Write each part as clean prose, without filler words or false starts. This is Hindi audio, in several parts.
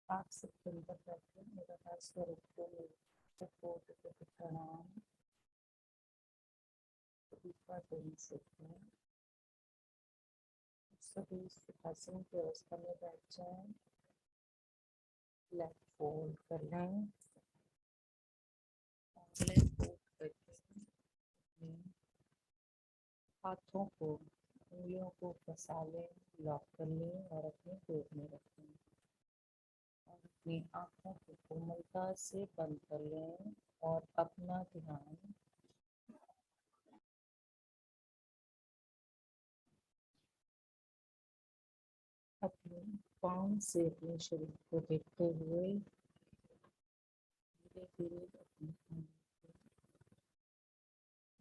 आप सबके अंदर बैठे मेरा स्वरूप को प्रणाम दीपा देवी सकते हैं। सभी सुखासन की अवस्था में बैठ जाएं, लेग फोल्ड कर लें, लेग फोल्ड करके हाथों को उंगलियों को फंसा लें, लॉक कर लें और अपने पेट में रखें और अपनी आँखों को कोमलता से बंद कर लें और अपना ध्यान अपने पाँव से अपने शरीर को देखते हुए धीरे धीरे अपनी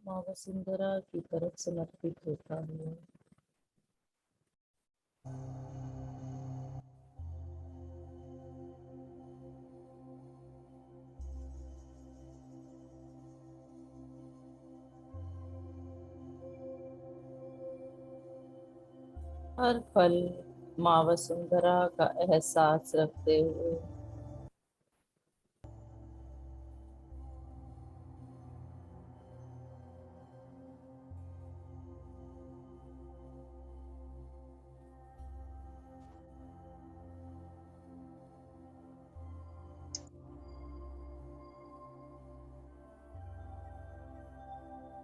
माँ वसुंधरा की तरफ समर्पित होता हुआ हर पल माँ वसुंधरा का एहसास रखते हुए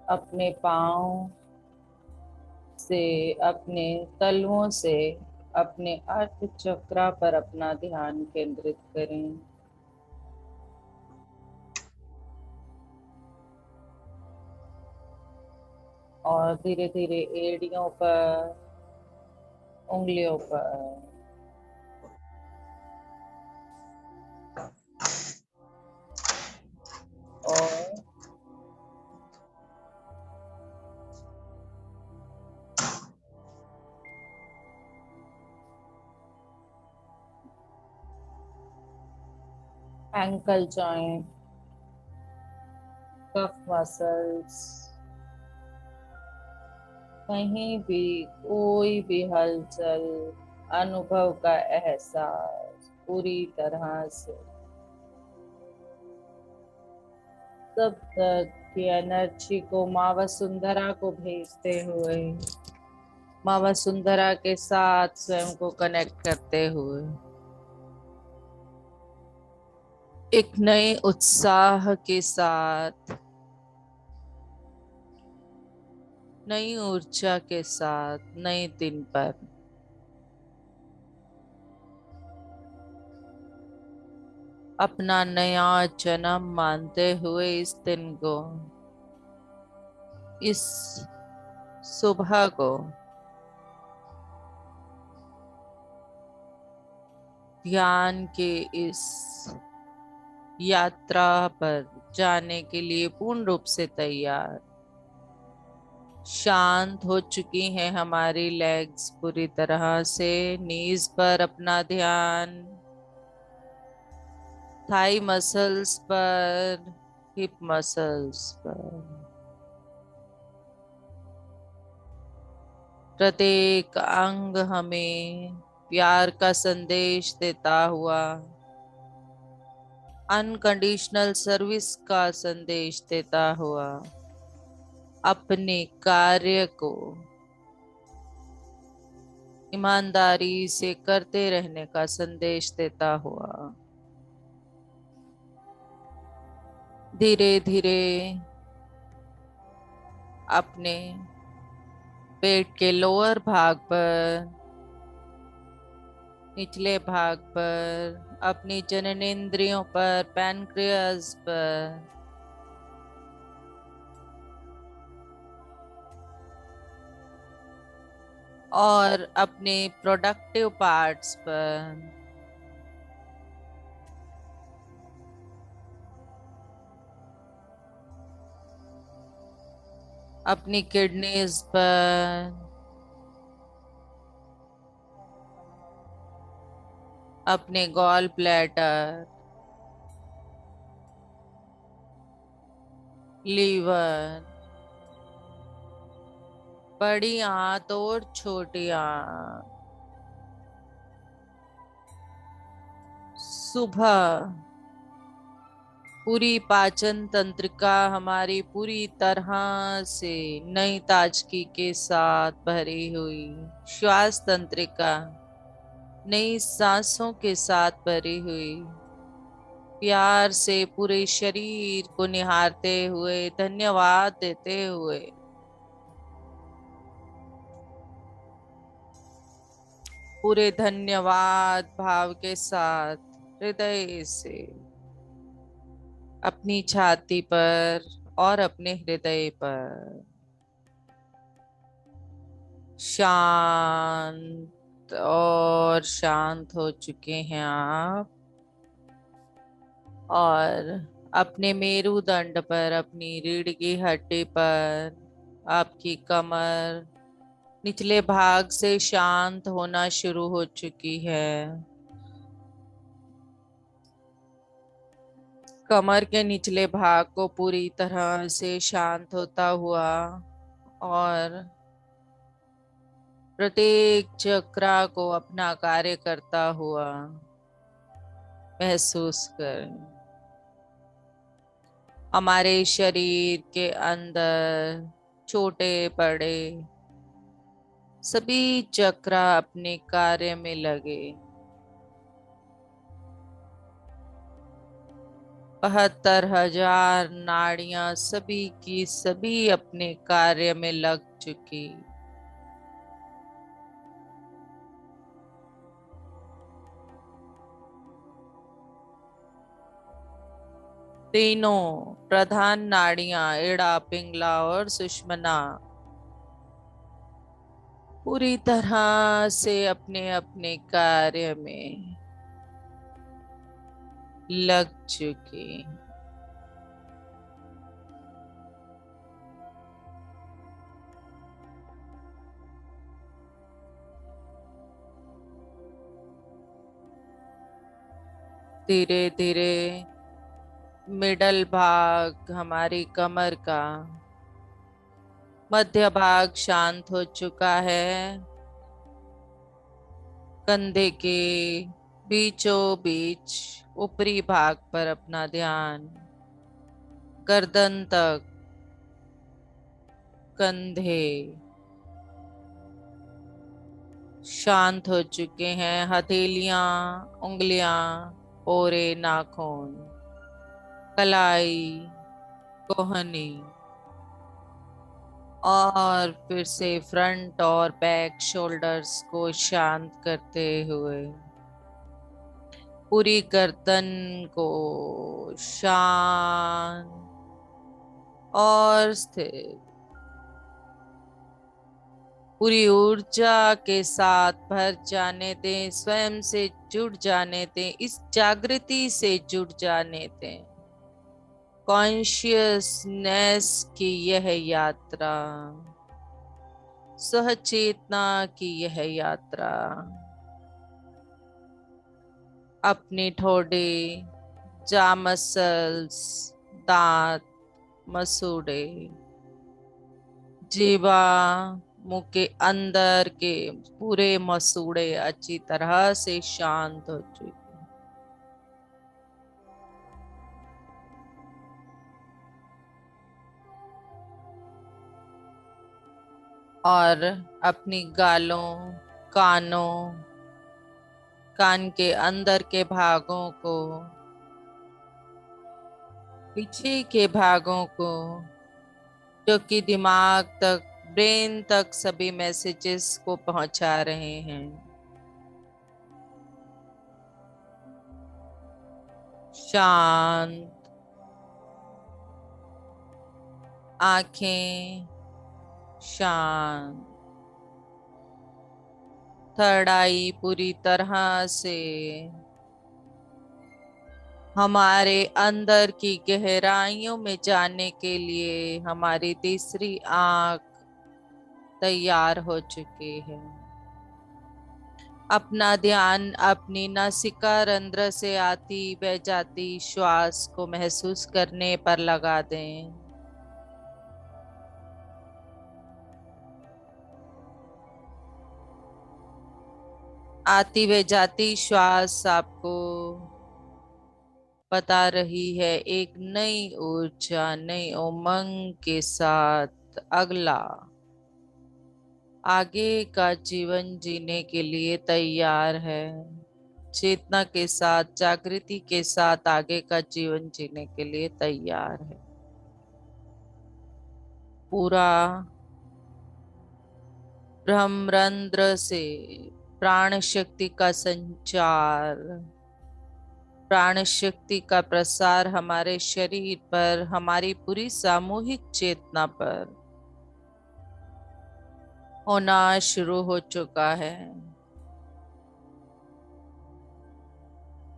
अपने पाँव से, अपने तलुओं से अपने अर्थ चक्र पर अपना ध्यान केंद्रित करें। और धीरे धीरे एड़ियों पर, उंगलियों पर और एंकल जॉइंट, कफ मसल्स, कहीं भी कोई भी हलचल, अनुभव का एहसास पूरी तरह से सब तक की एनर्जी को माँ वसुंधरा को भेजते हुए, माँ वसुंधरा के साथ स्वयं को कनेक्ट करते हुए एक नए उत्साह के साथ, नई ऊर्जा के साथ नए दिन पर अपना नया जन्म मानते हुए इस दिन को, इस सुबह को ध्यान के इस यात्रा पर जाने के लिए पूर्ण रूप से तैयार। शांत हो चुकी हैं हमारी लेग्स पूरी तरह से, नीज पर अपना ध्यान, थाई मसल्स पर, हिप मसल्स पर, प्रत्येक अंग हमें प्यार का संदेश देता हुआ, अनकंडीशनल सर्विस का संदेश देता हुआ अपने कार्य को ईमानदारी से करते रहने का संदेश देता हुआ धीरे धीरे अपने पेट के लोअर भाग पर, निचले भाग पर, अपनी जननेंद्रियों पर, पैनक्रियाज पर और अपने प्रोडक्टिव पार्ट्स पर अपनी किडनीज पर, अपने गॉल ब्लैडर, लीवर, बड़ी आंत और छोटी आंत, सुबह पूरी पाचन तंत्रिका हमारी पूरी तरह से नई ताजगी के साथ भरी हुई, श्वास तंत्रिका नई सांसों के साथ भरी हुई, प्यार से पूरे शरीर को निहारते हुए, धन्यवाद देते हुए पूरे धन्यवाद भाव के साथ हृदय से अपनी छाती पर और अपने हृदय पर शांत और शांत हो चुके हैं आप। और अपने मेरुदंड पर, अपनी रीढ़ की हड्डी पर आपकी कमर निचले भाग से शांत होना शुरू हो चुकी है। कमर के निचले भाग को पूरी तरह से शांत होता हुआ और प्रत्येक चक्रा को अपना कार्य करता हुआ महसूस करें। हमारे शरीर के अंदर छोटे बड़े सभी चक्रा अपने कार्य में लगे। 72,000 नाड़ियां सभी की सभी अपने कार्य में लग चुकी। तीनों प्रधान नाड़ियां एड़ा, पिंगला और सुषुम्ना पूरी तरह से अपने अपने कार्य में लग चुकी। धीरे धीरे मिडल भाग हमारी कमर का मध्य भाग शांत हो चुका है। कंधे के बीचों बीच ऊपरी भाग पर अपना ध्यान, गर्दन तक कंधे शांत हो चुके हैं। हथेलियां, उंगलियां, पोरे नाखून, कलाई, कोहनी और फिर से फ्रंट और बैक शोल्डर्स को शांत करते हुए पूरी गर्दन को शांत और स्थिर, पूरी ऊर्जा के साथ भर जाने दें, स्वयं से जुड़ जाने दें, इस जागृति से जुड़ जाने दें। कॉन्शियसनेस की यह यात्रा, सहचेतना की यह यात्रा अपनी ठोड़ी, जा मसल्स, दांत, मसूड़े, जीवा, मुंह के अंदर के पूरे मसूड़े अच्छी तरह से शांत हो चुके और अपनी गालों, कानों, कान के अंदर के भागों को, पीछे के भागों को, जो कि दिमाग तक, ब्रेन तक सभी मैसेजेस को पहुंचा रहे हैं, शांत। आंखें शांत, थर्ड आई पूरी तरह से हमारे अंदर की गहराइयों में जाने के लिए हमारी तीसरी आंख तैयार हो चुकी है। अपना ध्यान अपनी नासिका रंध्र से आती बह जाती श्वास को महसूस करने पर लगा दें। आती व जाती श्वास आपको बता रही है एक नई ऊर्जा, नई उमंग के साथ अगला आगे का जीवन जीने के लिए तैयार है। चेतना के साथ, जागृति के साथ आगे का जीवन जीने के लिए तैयार है। पूरा ब्रह्मरंध्र से प्राण शक्ति का संचार, प्राण शक्ति का प्रसार हमारे शरीर पर, हमारी पूरी सामूहिक चेतना पर होना शुरू हो चुका है।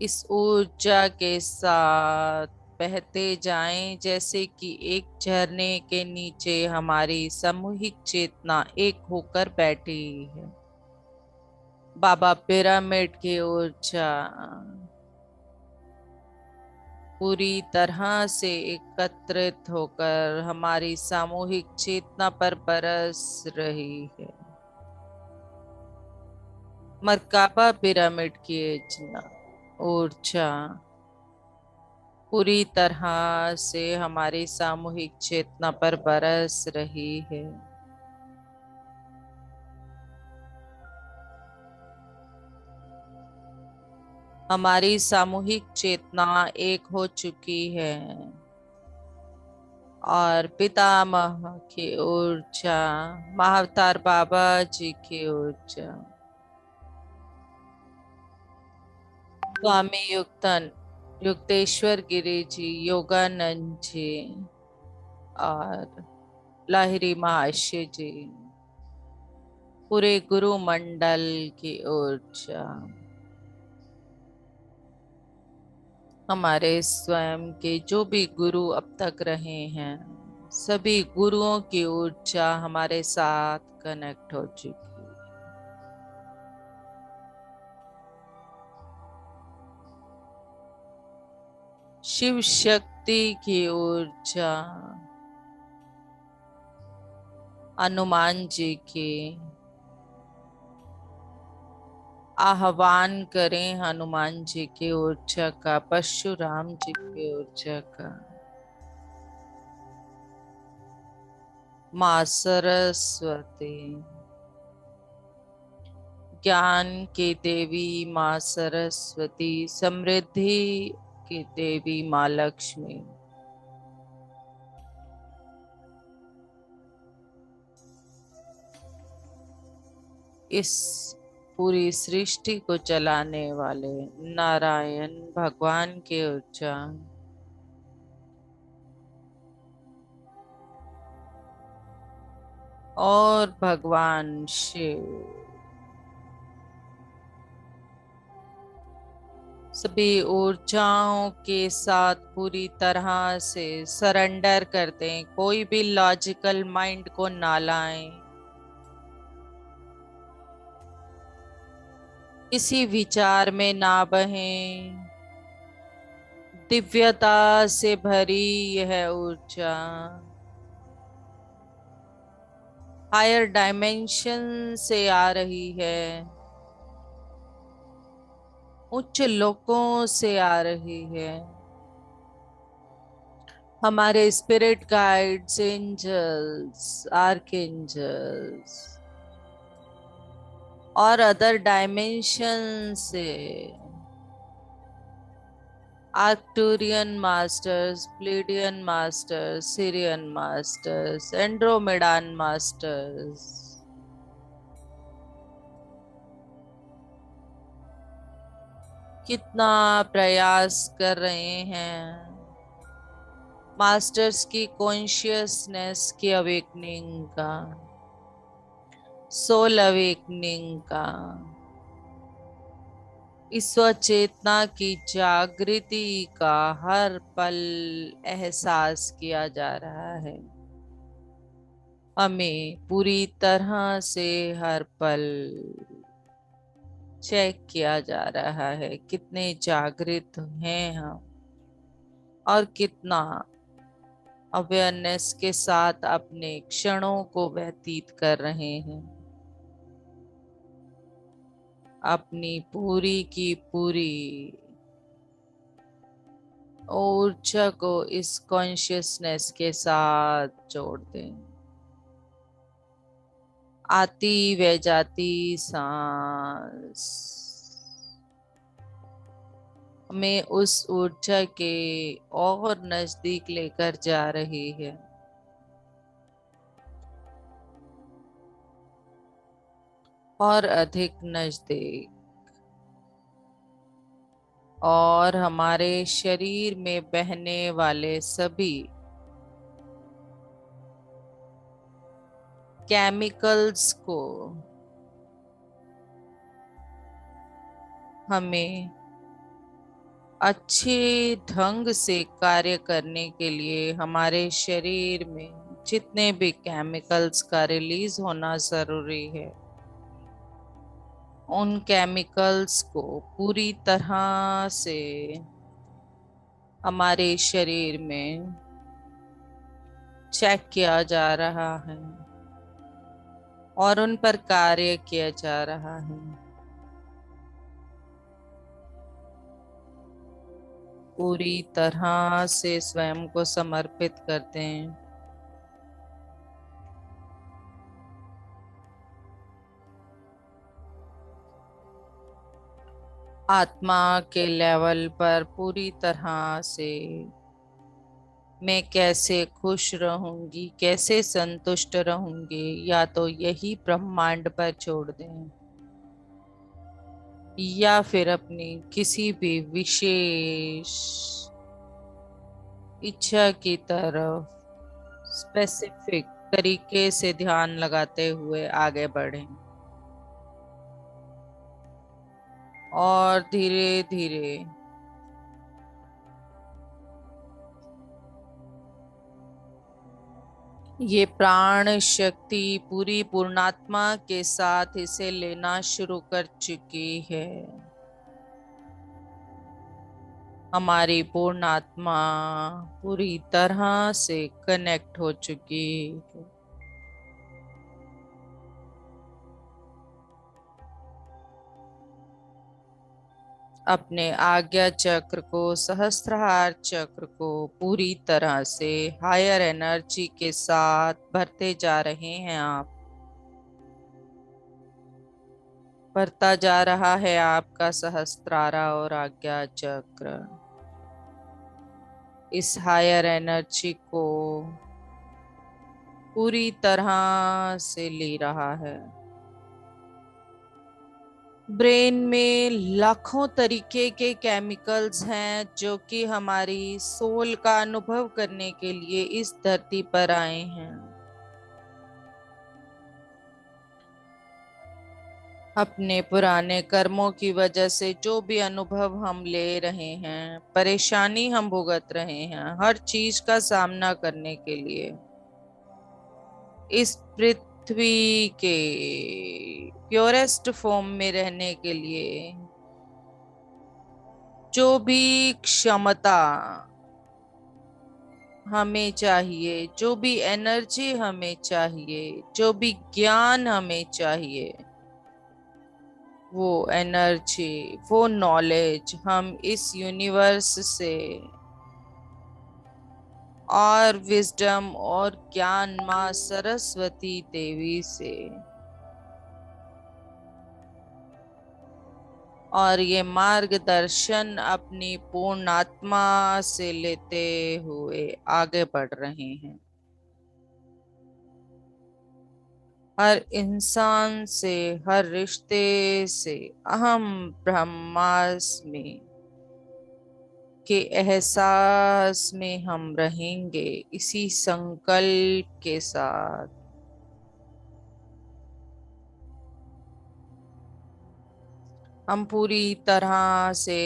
इस ऊर्जा के साथ बहते जाएं जैसे कि एक झरने के नीचे हमारी सामूहिक चेतना एक होकर बैठी है। बाबा पिरामिड की ऊर्जा पूरी तरह से एकत्रित होकर हमारी सामूहिक चेतना पर बरस रही है। मरकाबा पिरामिड की ऊर्जा पूरी तरह से हमारी सामूहिक चेतना पर बरस रही है। हमारी सामूहिक चेतना एक हो चुकी है और पितामह की ऊर्जा, महाअवतार बाबा जी की ऊर्जा, स्वामी युक्तेश्वर गिरी जी, योगानंद जी और लाहिरी महाशय जी, पूरे गुरु मंडल की ऊर्जा, हमारे स्वयं के जो भी गुरु अब तक रहे हैं, सभी गुरुओं की ऊर्जा हमारे साथ कनेक्ट हो चुकी है। शिव शक्ति की ऊर्जा, हनुमान जी की आह्वान करें, हनुमान जी की ऊर्जा का, परशुराम जी की ऊर्जा का, माँ सरस्वती, ज्ञान की देवी माँ सरस्वती, समृद्धि की देवी माँ लक्ष्मी, इस पूरी सृष्टि को चलाने वाले नारायण भगवान के ऊर्जा, और भगवान शिव, सभी ऊर्जाओं के साथ पूरी तरह से सरेंडर कर दें। कोई भी लॉजिकल माइंड को ना लाएं, किसी विचार में ना बहें। दिव्यता से भरी यह ऊर्जा हायर डायमेंशन से आ रही है, उच्च लोकों से आ रही है। हमारे स्पिरिट गाइड्स, एंजल्स, आर्कएंजल्स और अदर डायमेंशन से Arcturian masters, Pleiadian masters, Sirian masters, Andromedan masters, कितना प्रयास कर रहे हैं मास्टर्स की कॉन्शियसनेस की अवेकनिंग का, सोल अवेकनिंग का, ईश्वर चेतना की जागृति का हर पल एहसास किया जा रहा है। हमें पूरी तरह से हर पल चेक किया जा रहा है कितने जागृत हैं हम और कितना अवेयरनेस के साथ अपने क्षणों को व्यतीत कर रहे हैं। अपनी पूरी की पूरी ऊर्जा को इस कॉन्शियसनेस के साथ जोड़ दें। आती व जाती सांस हमें उस ऊर्जा के और नजदीक लेकर जा रही है। और अधिक नजदीक। और हमारे शरीर में बहने वाले सभी केमिकल्स को हमें अच्छे ढंग से कार्य करने के लिए हमारे शरीर में जितने भी केमिकल्स का रिलीज होना जरूरी है, उन केमिकल्स को पूरी तरह से हमारे शरीर में चेक किया जा रहा है और उन पर कार्य किया जा रहा है। पूरी तरह से स्वयं को समर्पित कर दें। आत्मा के लेवल पर पूरी तरह से मैं कैसे खुश रहूंगी, कैसे संतुष्ट रहूंगी, या तो यही ब्रह्मांड पर छोड़ दें या फिर अपनी किसी भी विशेष इच्छा की तरफ स्पेसिफिक तरीके से ध्यान लगाते हुए आगे बढ़ें। और धीरे धीरे ये प्राण शक्ति पूरी पूर्णात्मा के साथ इसे लेना शुरू कर चुकी है। हमारी पूर्ण आत्मा पूरी तरह से कनेक्ट हो चुकी है। अपने आज्ञा चक्र को, सहस्त्रहार चक्र को पूरी तरह से हायर एनर्जी के साथ भरते जा रहे हैं आप। बढ़ता जा रहा है आपका सहस्त्रारा और आज्ञा चक्र इस हायर एनर्जी को पूरी तरह से ले रहा है। ब्रेन में लाखों तरीके के केमिकल्स हैं जो कि हमारी सोल का अनुभव करने के लिए इस धरती पर आए हैं। अपने पुराने कर्मों की वजह से जो भी अनुभव हम ले रहे हैं, परेशानी हम भुगत रहे हैं, हर चीज का सामना करने के लिए इस पृथ्वी के प्योरेस्ट फॉर्म में रहने के लिए जो भी क्षमता हमें चाहिए, जो भी एनर्जी हमें चाहिए, जो भी ज्ञान हमें चाहिए, वो एनर्जी, वो नॉलेज हम इस यूनिवर्स से और विजडम और ज्ञान माँ सरस्वती देवी से और ये मार्गदर्शन अपनी पूर्ण आत्मा से लेते हुए आगे बढ़ रहे हैं। हर इंसान से, हर रिश्ते से अहम ब्रह्मास्मि के एहसास में हम रहेंगे, इसी संकल्प के साथ। हम पूरी तरह से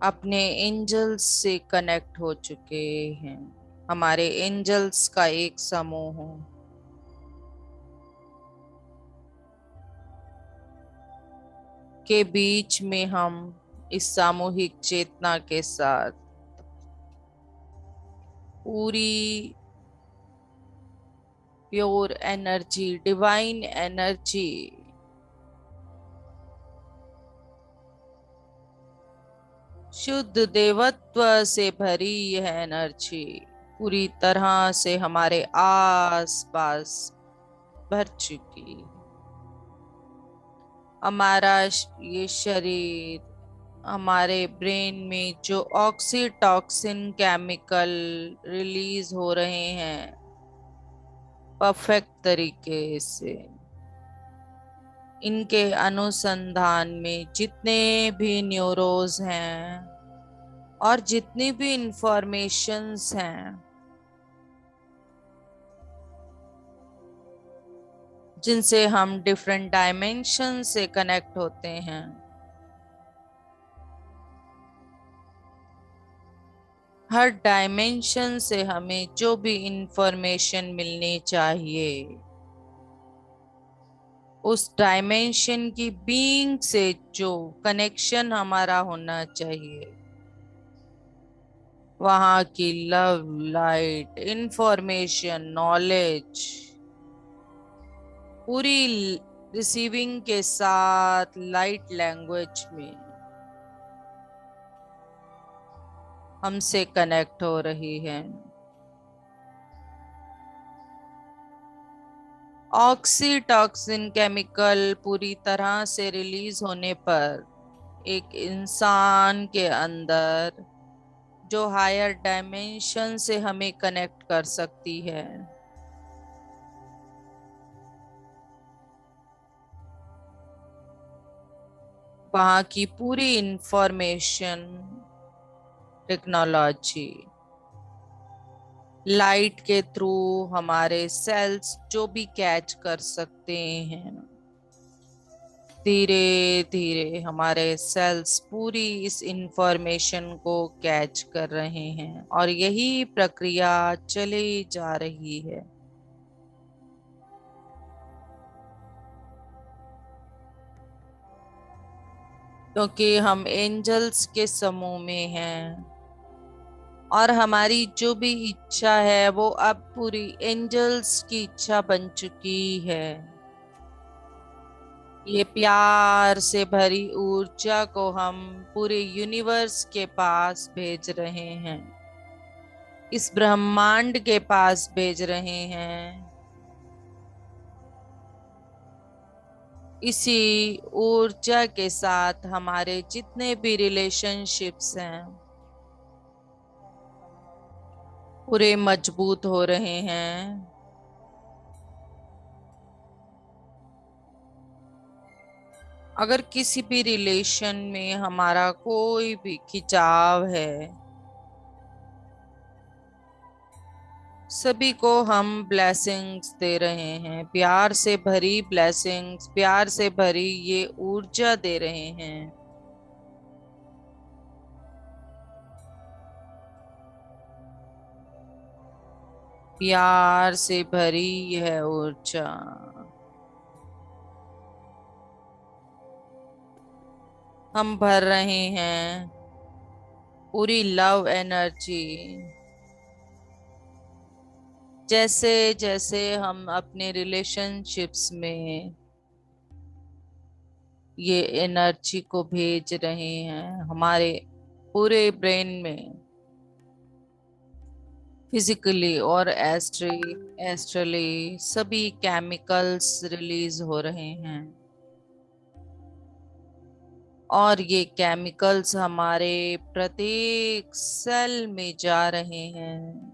अपने एंजल्स से कनेक्ट हो चुके हैं। हमारे एंजल्स का एक समूह के बीच में हम इस सामूहिक चेतना के साथ पूरी प्योर एनर्जी, डिवाइन एनर्जी शुद्ध देवत्व से भरी यह एनर्जी पूरी तरह से हमारे आस पास भर चुकी। हमारा ये शरीर, हमारे ब्रेन में जो ऑक्सीटॉक्सिन केमिकल रिलीज हो रहे हैं परफेक्ट तरीके से, इनके अनुसंधान में जितने भी न्यूरोस हैं और जितनी भी इंफॉर्मेशंस हैं जिनसे हम डिफरेंट डायमेंशन से कनेक्ट होते हैं, हर डायमेंशन से हमें जो भी इंफॉर्मेशन मिलनी चाहिए उस डायमेंशन की बीइंग से जो कनेक्शन हमारा होना चाहिए, वहां की लव, लाइट, इंफॉर्मेशन, नॉलेज पूरी रिसीविंग के साथ लाइट लैंग्वेज में हमसे कनेक्ट हो रही है। ऑक्सीटॉक्सिन केमिकल पूरी तरह से रिलीज होने पर एक इंसान के अंदर जो हायर डायमेंशन से हमें कनेक्ट कर सकती है, वहां की पूरी इंफॉर्मेशन, टेक्नोलॉजी, लाइट के थ्रू हमारे सेल्स जो भी कैच कर सकते हैं, धीरे धीरे हमारे सेल्स पूरी इस इंफॉर्मेशन को कैच कर रहे हैं और यही प्रक्रिया चली जा रही है। क्योंकि हम एंजल्स के समूह में हैं और हमारी जो भी इच्छा है वो अब पूरी एंजल्स की इच्छा बन चुकी है। ये प्यार से भरी ऊर्जा को हम पूरे यूनिवर्स के पास भेज रहे हैं, इस ब्रह्मांड के पास भेज रहे हैं। इसी ऊर्जा के साथ हमारे जितने भी रिलेशनशिप्स हैं पूरे मजबूत हो रहे हैं। अगर किसी भी रिलेशन में हमारा कोई भी खिंचाव है, सभी को हम ब्लेसिंग्स दे रहे हैं, प्यार से भरी ब्लेसिंग्स, प्यार से भरी ये ऊर्जा दे रहे हैं। प्यार से भरी यह ऊर्जा हम भर रहे हैं, पूरी लव एनर्जी। जैसे जैसे हम अपने रिलेशनशिप्स में ये एनर्जी को भेज रहे हैं, हमारे पूरे ब्रेन में फिजिकली और एस्ट्रली सभी केमिकल्स रिलीज हो रहे हैं और ये केमिकल्स हमारे प्रत्येक सेल में जा रहे हैं।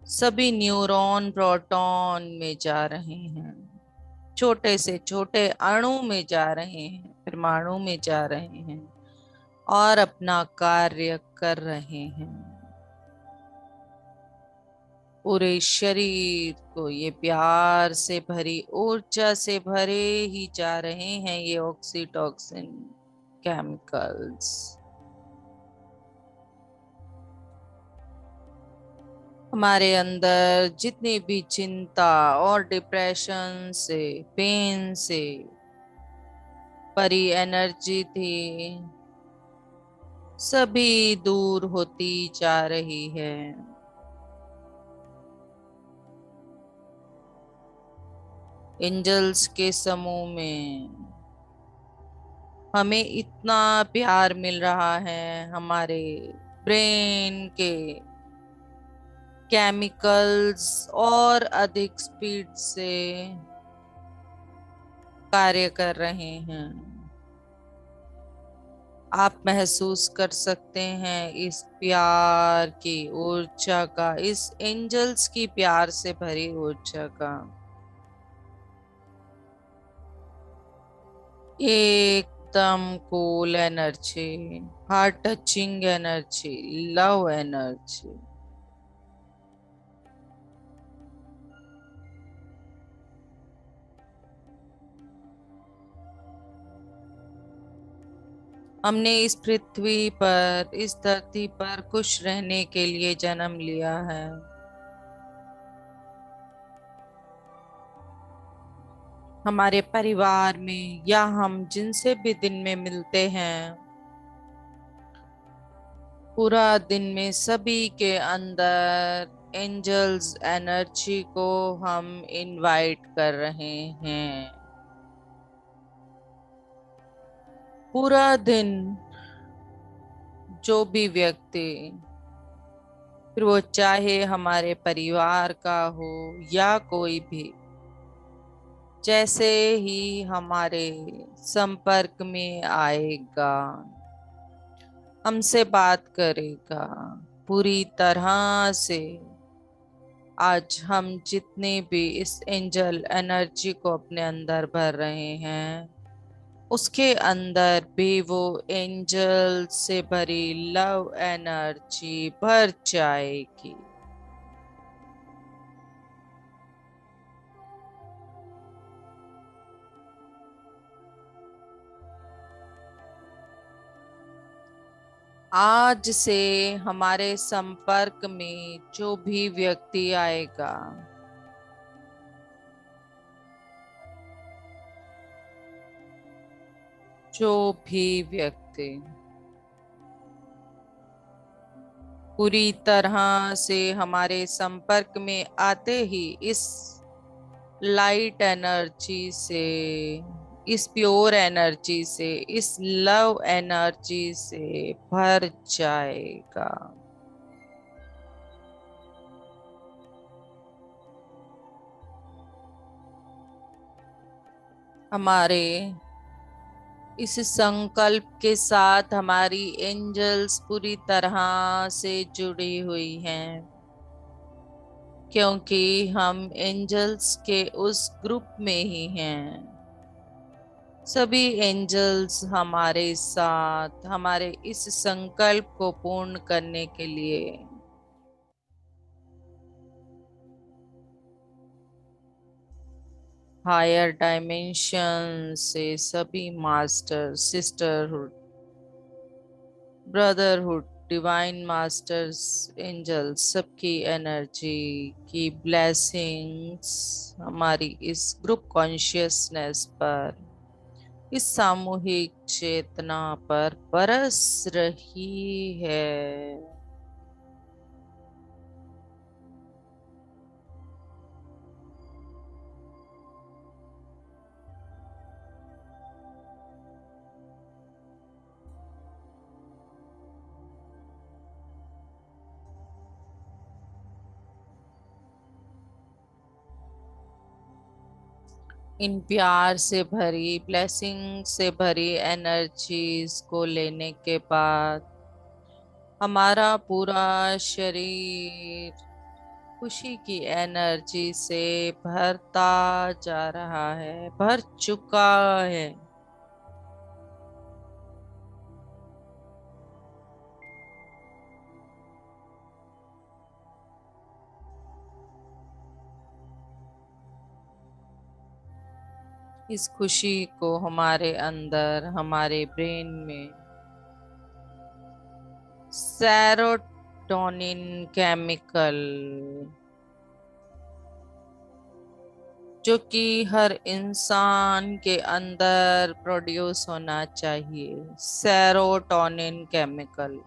सभी न्यूरॉन प्रोटॉन में जा रहे हैं, छोटे से छोटे अणु में जा रहे हैं, परमाणु में जा रहे हैं और अपना कार्य कर रहे हैं। पूरे शरीर को ये प्यार से भरी ऊर्जा से भरे ही जा रहे हैं ये ऑक्सीटॉक्सिन केमिकल्स। हमारे अंदर जितनी भी चिंता और डिप्रेशन से, पेन से भरी एनर्जी थी, सभी दूर होती जा रही है। एंजल्स के समूह में हमें इतना प्यार मिल रहा है, हमारे ब्रेन के केमिकल्स और अधिक स्पीड से कार्य कर रहे हैं। आप महसूस कर सकते हैं इस प्यार की ऊर्जा का, इस एंजल्स की प्यार से भरी ऊर्जा का। एकदम cool energy, heart touching energy, love energy. हमने इस पृथ्वी पर, इस धरती पर खुश रहने के लिए जन्म लिया है। हमारे परिवार में या हम जिनसे भी दिन में मिलते हैं, पूरा दिन में सभी के अंदर एंजल्स एनर्जी को हम इनवाइट कर रहे हैं। पूरा दिन जो भी व्यक्ति, फिर वो चाहे हमारे परिवार का हो या कोई भी, जैसे ही हमारे संपर्क में आएगा, हमसे बात करेगा, पूरी तरह से आज हम जितने भी इस एंजल एनर्जी को अपने अंदर भर रहे हैं, उसके अंदर भी वो एंजल से भरी लव एनर्जी भर जाएगी। आज से हमारे संपर्क में जो भी व्यक्ति आएगा, जो भी व्यक्ति पूरी तरह से हमारे संपर्क में आते ही इस लाइट एनर्जी से, इस प्योर एनर्जी से, इस लव एनर्जी से भर जाएगा। हमारे इस संकल्प के साथ हमारी एंजल्स पूरी तरह से जुड़ी हुई हैं, क्योंकि हम एंजल्स के उस ग्रुप में ही हैं। सभी एंजल्स हमारे साथ हमारे इस संकल्प को पूर्ण करने के लिए हायर डायमेंशन से सभी master, sisterhood, brotherhood, divine masters, angels, सबकी एनर्जी की ब्लेसिंग्स हमारी इस ग्रुप कॉन्शियसनेस पर, इस सामूहिक चेतना पर बरस रही है। इन प्यार से भरी, ब्लेसिंग से भरी एनर्जीज को लेने के बाद हमारा पूरा शरीर खुशी की एनर्जी से भरता जा रहा है, भर चुका है। इस खुशी को हमारे अंदर, हमारे ब्रेन में सेरोटोनिन केमिकल, जो कि हर इंसान के अंदर प्रोड्यूस होना चाहिए, सेरोटोनिन केमिकल,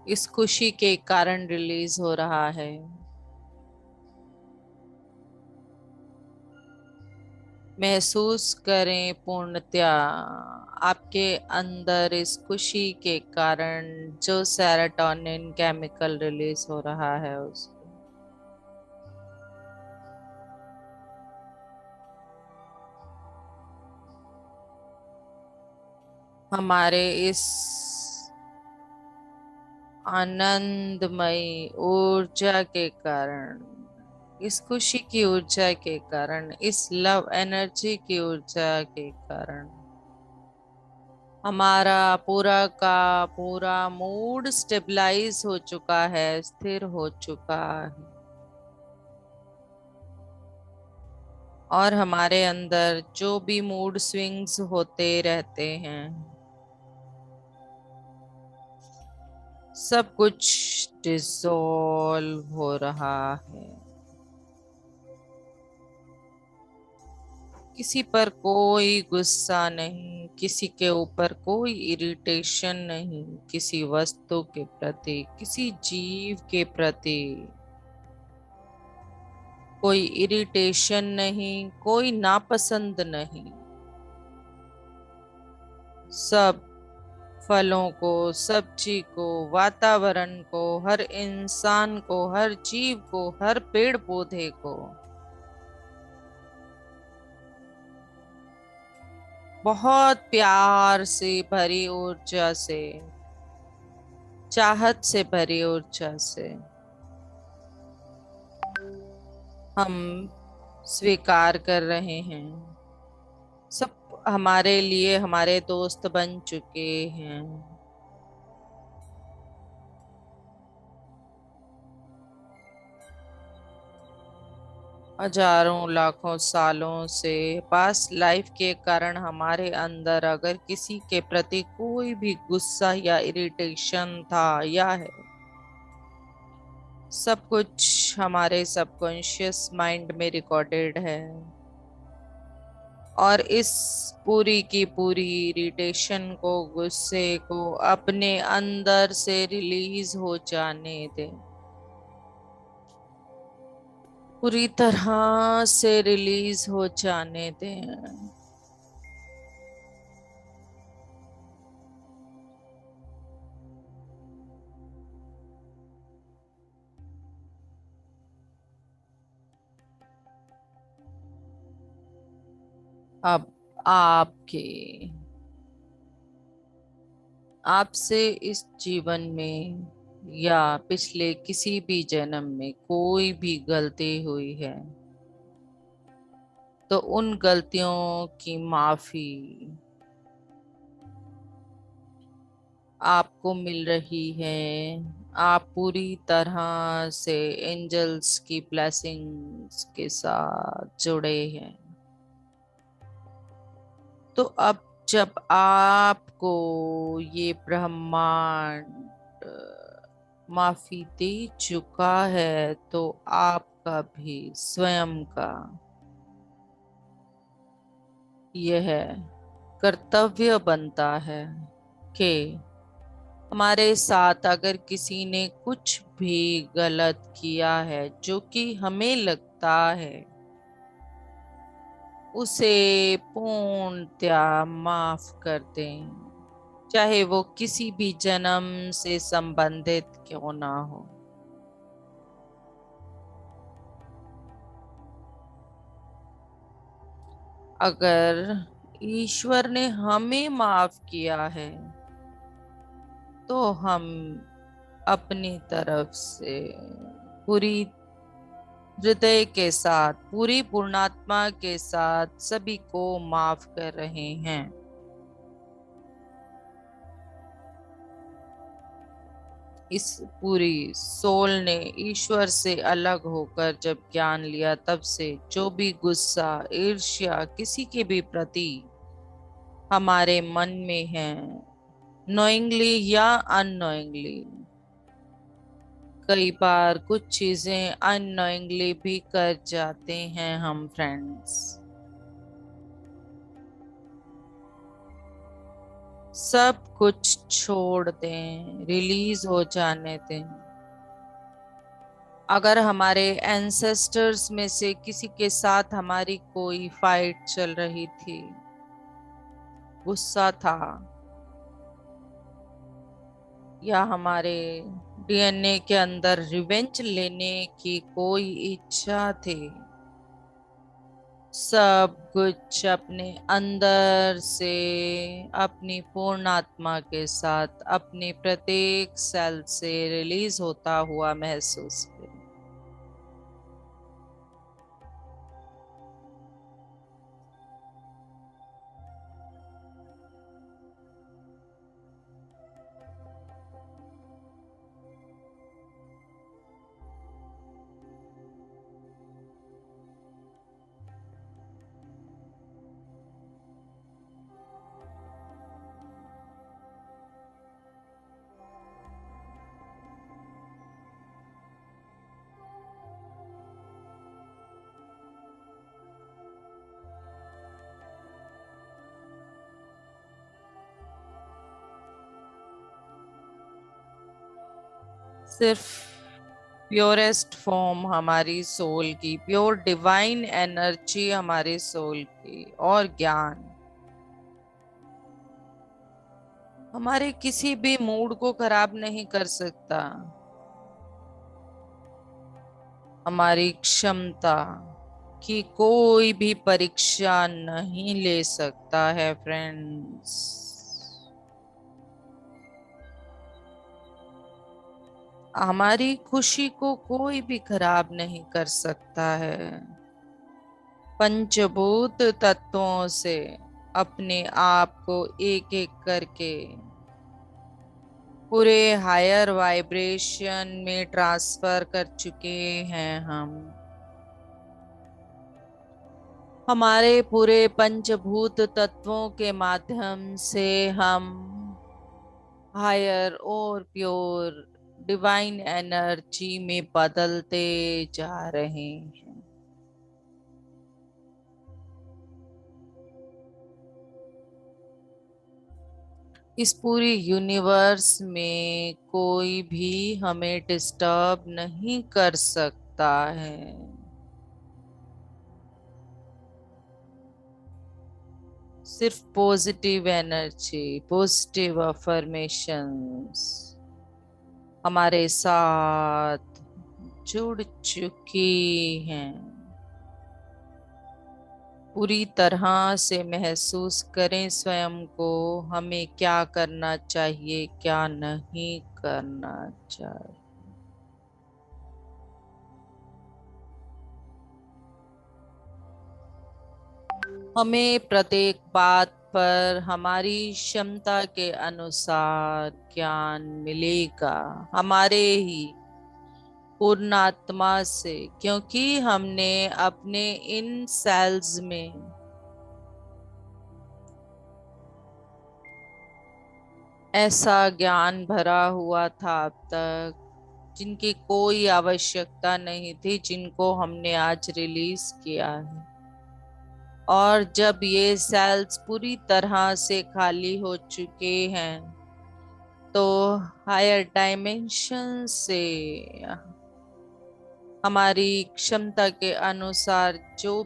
इस खुशी के कारण रिलीज हो रहा है। महसूस करें पूर्णतया आपके अंदर इस खुशी के कारण जो सेरोटोनिन केमिकल रिलीज हो रहा है उसको। हमारे इस आनंदमयी ऊर्जा के कारण, इस खुशी की ऊर्जा के कारण, इस लव एनर्जी की ऊर्जा के कारण हमारा पूरा का पूरा मूड स्टेबलाइज हो चुका है, स्थिर हो चुका है। और हमारे अंदर जो भी मूड स्विंग्स होते रहते हैं, सब कुछ डिसॉल्व हो रहा है। किसी पर कोई गुस्सा नहीं, किसी के ऊपर कोई इरिटेशन नहीं, किसी वस्तु के प्रति, किसी जीव के प्रति कोई इरिटेशन नहीं, कोई नापसंद नहीं। सब फलों को, सब्जी को, वातावरण को, हर इंसान को, हर जीव को, हर पेड़ पौधे को बहुत प्यार से भरी ऊर्जा से, चाहत से भरी ऊर्जा से हम स्वीकार कर रहे हैं। सब हमारे लिए हमारे दोस्त बन चुके हैं। हजारों लाखों सालों से पास लाइफ के कारण हमारे अंदर अगर किसी के प्रति कोई भी गुस्सा या इरिटेशन था या है, सब कुछ हमारे सबकॉन्शियस माइंड में रिकॉर्डेड है। और इस पूरी की पूरी इरिटेशन को, गुस्से को अपने अंदर से रिलीज हो जाने दें। पूरी तरह से रिलीज हो जाने दें। अब आपके आपसे इस जीवन में या पिछले किसी भी जन्म में कोई भी गलती हुई है तो उन गलतियों की माफी आपको मिल रही है। आप पूरी तरह से एंजल्स की ब्लेसिंग्स के साथ जुड़े हैं। तो अब जब आपको ये ब्रह्मांड माफी दे चुका है तो आपका भी स्वयं का यह कर्तव्य बनता है कि हमारे साथ अगर किसी ने कुछ भी गलत किया है जो कि हमें लगता है, उसे पूर्णतया माफ कर दें, चाहे वो किसी भी जन्म से संबंधित क्यों ना हो। अगर ईश्वर ने हमें माफ किया है तो हम अपनी तरफ से पूरी हृदय के साथ, पूरी पूर्णात्मा के साथ सभी को माफ कर रहे हैं। इस पूरी सोल ने ईश्वर से अलग होकर जब ज्ञान लिया, तब से जो भी गुस्सा, ईर्ष्या किसी के भी प्रति हमारे मन में है, नोइंगली या अननोइंगली, कई बार कुछ चीजें अननोइंगली भी कर जाते हैं हम फ्रेंड्स, सब कुछ छोड़ दें, रिलीज हो जाने दें। अगर हमारे एंसेस्टर्स में से किसी के साथ हमारी कोई फाइट चल रही थी, गुस्सा था, या हमारे डीएनए के अंदर रिवेंज लेने की कोई इच्छा थी, सब कुछ अपने अंदर से अपनी पूर्ण आत्मा के साथ अपने प्रत्येक सेल से रिलीज होता हुआ महसूस करें। सिर्फ प्योरेस्ट फॉर्म हमारी सोल की, प्योर डिवाइन एनर्जी हमारी सोल की, और ज्ञान हमारे किसी भी मूड को खराब नहीं कर सकता। हमारी क्षमता की कोई भी परीक्षा नहीं ले सकता है फ्रेंड्स। हमारी खुशी को कोई भी खराब नहीं कर सकता है। पंचभूत तत्वों से अपने आप को एक एक करके पूरे हायर वाइब्रेशन में ट्रांसफर कर चुके हैं हम। हमारे पूरे पंचभूत तत्वों के माध्यम से हम हायर और प्योर डिवाइन एनर्जी में बदलते जा रहे हैं। इस पूरी यूनिवर्स में कोई भी हमें डिस्टर्ब नहीं कर सकता है। सिर्फ पॉजिटिव एनर्जी, पॉजिटिव अफर्मेशंस हमारे साथ जुड़ चुकी हैं। पूरी तरह से महसूस करें स्वयं को, हमें क्या करना चाहिए, क्या नहीं करना चाहिए। हमें प्रत्येक बात पर हमारी क्षमता के अनुसार ज्ञान मिलेगा, हमारे ही पूर्ण आत्मा से, क्योंकि हमने अपने इन सेल्स में ऐसा ज्ञान भरा हुआ था अब तक, जिनकी कोई आवश्यकता नहीं थी, जिनको हमने आज रिलीज किया है। और जब ये सेल्स पूरी तरह से खाली हो चुके हैं, तो हायर डायमेंशन से हमारी क्षमता के अनुसार जो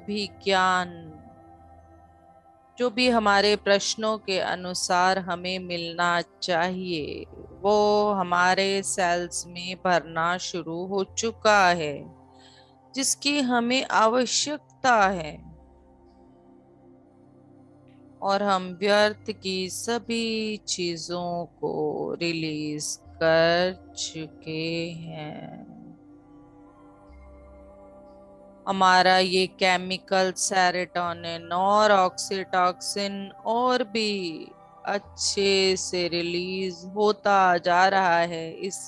भी हमारे प्रश्नों के अनुसार हमें मिलना चाहिए, वो हमारे सेल्स में भरना शुरू हो चुका है, जिसकी हमें आवश्यकता है। और हम व्यर्थ की सभी चीजों को रिलीज कर चुके हैं। हमारा ये केमिकल सेरोटोनिन और ऑक्सीटॉक्सिन और भी अच्छे से रिलीज होता जा रहा है इस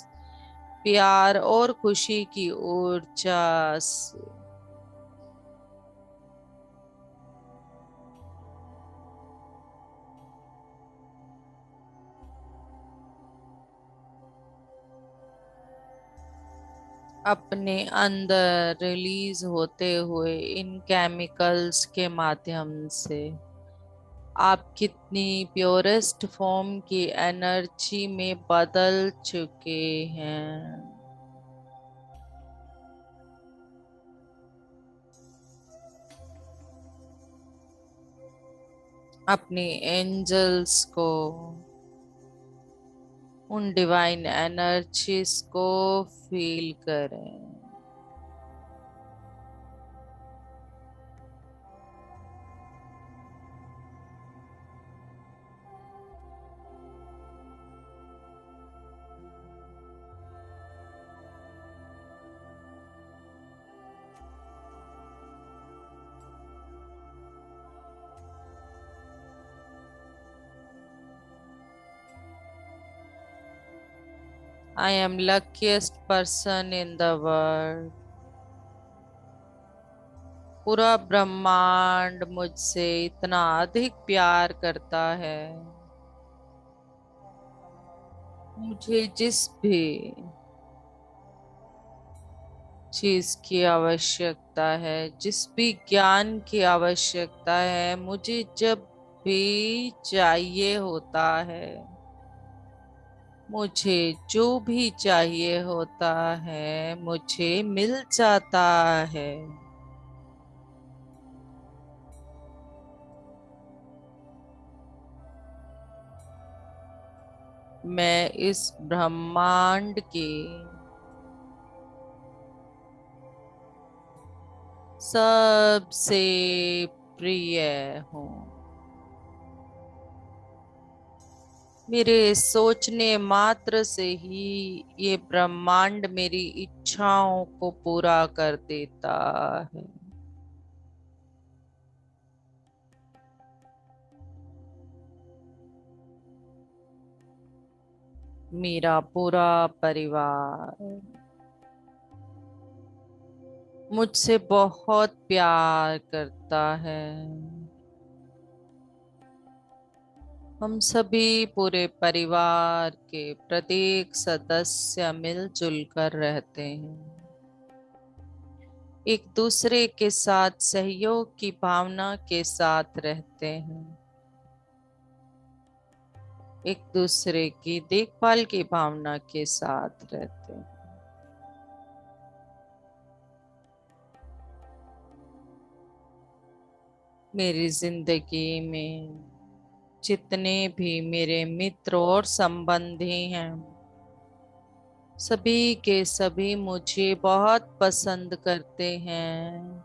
प्यार और खुशी की ऊर्जा से। अपने अंदर रिलीज होते हुए इन केमिकल्स के माध्यम से आप कितनी प्योरेस्ट फॉर्म की एनर्जी में बदल चुके हैं। अपनी एंजल्स को, उन डिवाइन एनर्जीज को फील करें। I am luckiest person in the world. पूरा ब्रह्मांड मुझसे इतना अधिक प्यार करता है। मुझे जिस भी चीज की आवश्यकता है, जिस भी ज्ञान की आवश्यकता है, मुझे जब भी चाहिए होता है, मुझे जो भी चाहिए होता है, मुझे मिल जाता है। मैं इस ब्रह्मांड की सबसे प्रिय हूँ। मेरे सोचने मात्र से ही ये ब्रह्मांड मेरी इच्छाओं को पूरा कर देता है। मेरा पूरा परिवार मुझसे बहुत प्यार करता है। हम सभी पूरे परिवार के प्रत्येक सदस्य मिलजुल कर रहते हैं। एक दूसरे के साथ सहयोग की भावना के साथ रहते हैं। एक दूसरे की देखभाल की भावना के साथ रहते हैं। मेरी जिंदगी में जितने भी मेरे मित्र और संबंधी हैं, सभी के सभी मुझे बहुत पसंद करते हैं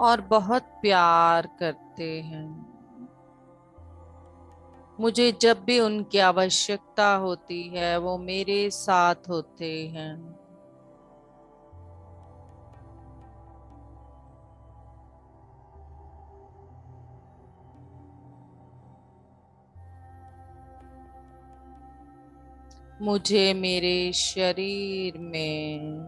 और बहुत प्यार करते हैं। मुझे जब भी उनकी आवश्यकता होती है, वो मेरे साथ होते हैं। मुझे मेरे शरीर में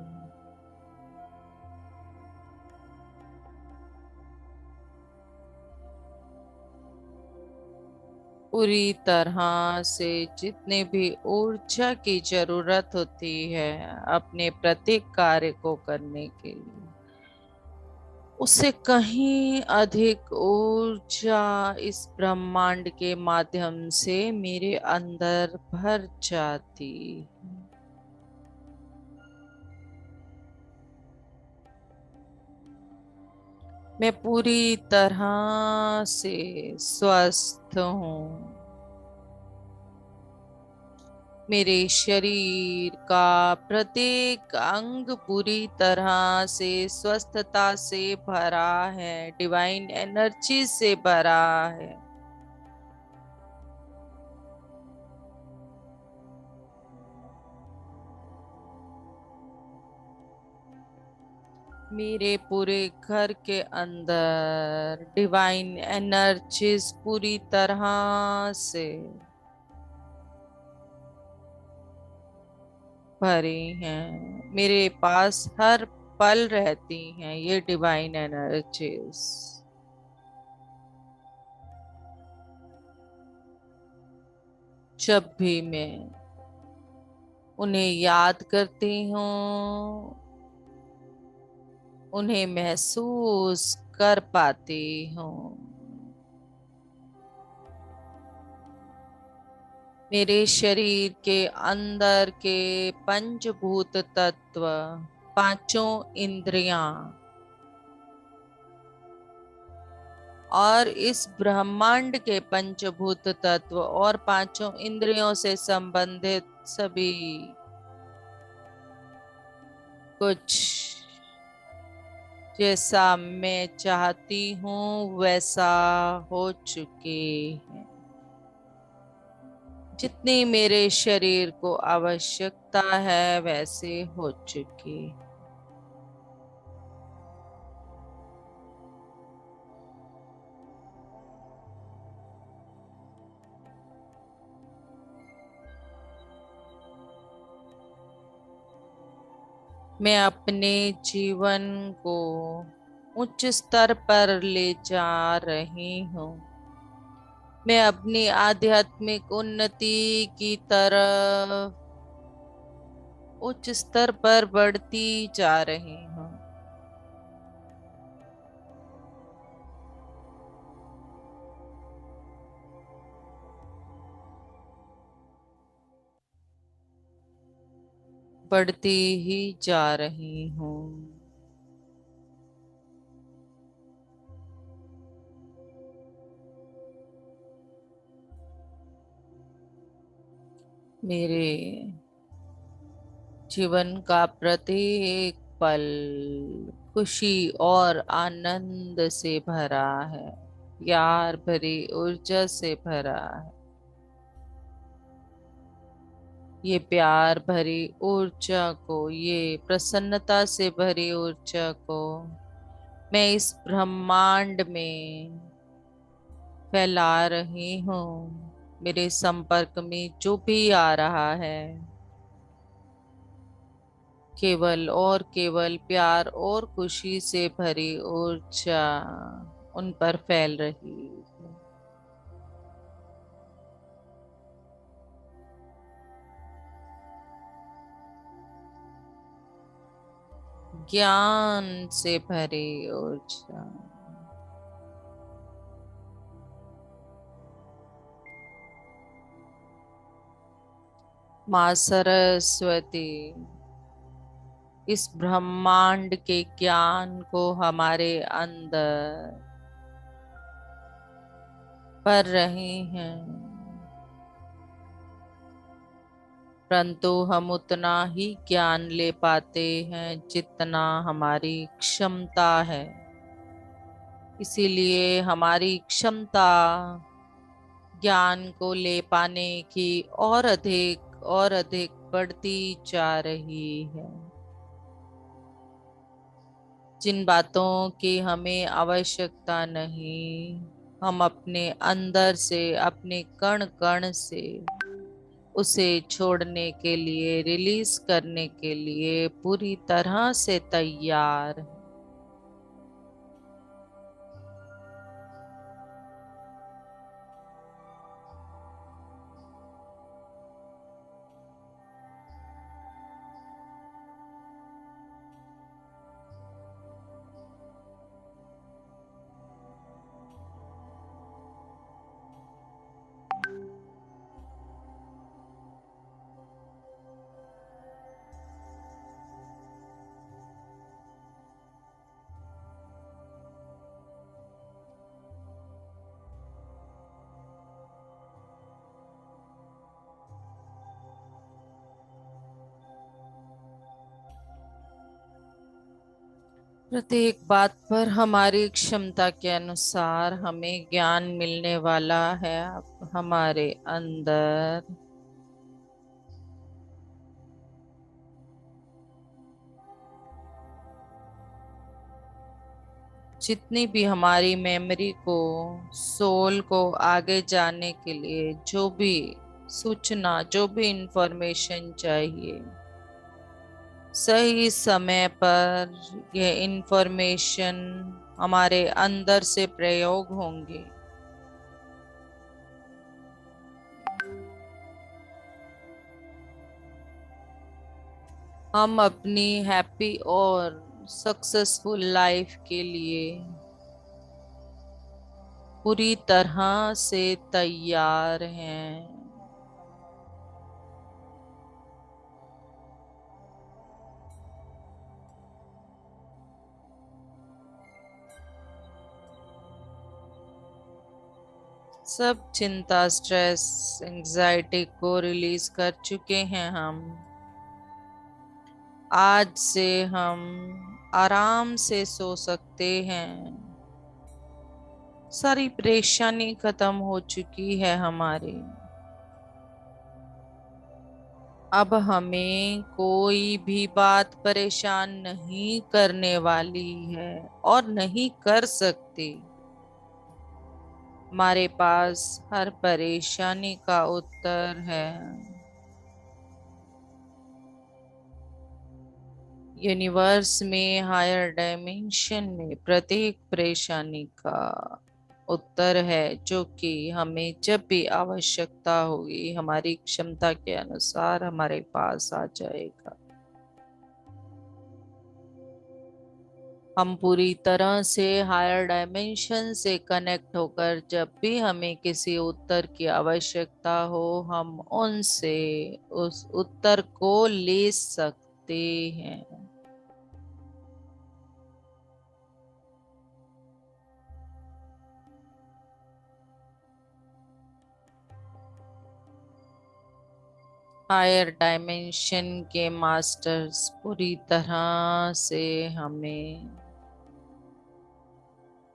पूरी तरह से जितने भी ऊर्जा की जरूरत होती है अपने प्रत्येक कार्य को करने के लिए, उससे कहीं अधिक ऊर्जा इस ब्रह्मांड के माध्यम से मेरे अंदर भर जाती। मैं पूरी तरह से स्वस्थ हूँ। मेरे शरीर का प्रत्येक अंग पूरी तरह से स्वस्थता से भरा है, डिवाइन एनर्जी से भरा है। मेरे पूरे घर के अंदर डिवाइन एनर्जीज पूरी तरह से भरी हैं। मेरे पास हर पल रहती हैं ये डिवाइन एनर्जीज। जब भी मैं उन्हें याद करती हूँ, उन्हें महसूस कर पाती हूँ। मेरे शरीर के अंदर के पंचभूत तत्व, पांचों इंद्रियां और इस ब्रह्मांड के पंचभूत तत्व और पांचों इंद्रियों से संबंधित सभी कुछ जैसा मैं चाहती हूँ वैसा हो चुके हैं। जितनी मेरे शरीर को आवश्यकता है वैसे हो चुके। मैं अपने जीवन को उच्च स्तर पर ले जा रही हूँ। मैं अपनी आध्यात्मिक उन्नति की तरफ उच्च स्तर पर बढ़ती जा रही हूँ। बढ़ती ही जा रही हूँ। मेरे जीवन का प्रत्येक पल खुशी और आनंद से भरा है, प्यार भरी ऊर्जा से भरा है। ये प्यार भरी ऊर्जा को, ये प्रसन्नता से भरी ऊर्जा को मैं इस ब्रह्मांड में फैला रही हूँ। मेरे संपर्क में जो भी आ रहा है केवल और केवल प्यार और खुशी से भरी ऊर्जा उन पर फैल रही है। ज्ञान से भरी ऊर्जा। माँ सरस्वती इस ब्रह्मांड के ज्ञान को हमारे अंदर भर रही हैं, परंतु हम उतना ही ज्ञान ले पाते हैं जितना हमारी क्षमता है। इसीलिए हमारी क्षमता ज्ञान को ले पाने की और अधिक बढ़ती जा रही है। जिन बातों की हमें आवश्यकता नहीं, हम अपने अंदर से, अपने कण कण से उसे छोड़ने के लिए, रिलीज करने के लिए पूरी तरह से तैयार हैं। प्रत्येक बात पर हमारी क्षमता के अनुसार हमें ज्ञान मिलने वाला है। अब हमारे अंदर जितनी भी हमारी मेमोरी को, सोल को आगे जाने के लिए जो भी सूचना, जो भी इंफॉर्मेशन चाहिए, सही समय पर ये इंफॉर्मेशन हमारे अंदर से प्रयोग होंगे। हम अपनी हैप्पी और सक्सेसफुल लाइफ के लिए पूरी तरह से तैयार हैं। सब चिंता, स्ट्रेस, एंजाइटी को रिलीज कर चुके हैं हम। आज से हम आराम से सो सकते हैं। सारी परेशानी खत्म हो चुकी है हमारी। अब हमें कोई भी बात परेशान नहीं करने वाली है और नहीं कर सकती। हमारे पास हर परेशानी का उत्तर है। यूनिवर्स में, हायर डायमेंशन में प्रत्येक परेशानी का उत्तर है, जो कि हमें जब भी आवश्यकता होगी हमारी क्षमता के अनुसार हमारे पास आ जाएगा। हम पूरी तरह से हायर डायमेंशन से कनेक्ट होकर जब भी हमें किसी उत्तर की आवश्यकता हो, हम उनसे उस उत्तर को ले सकते हैं। हायर डायमेंशन के मास्टर्स पूरी तरह से हमें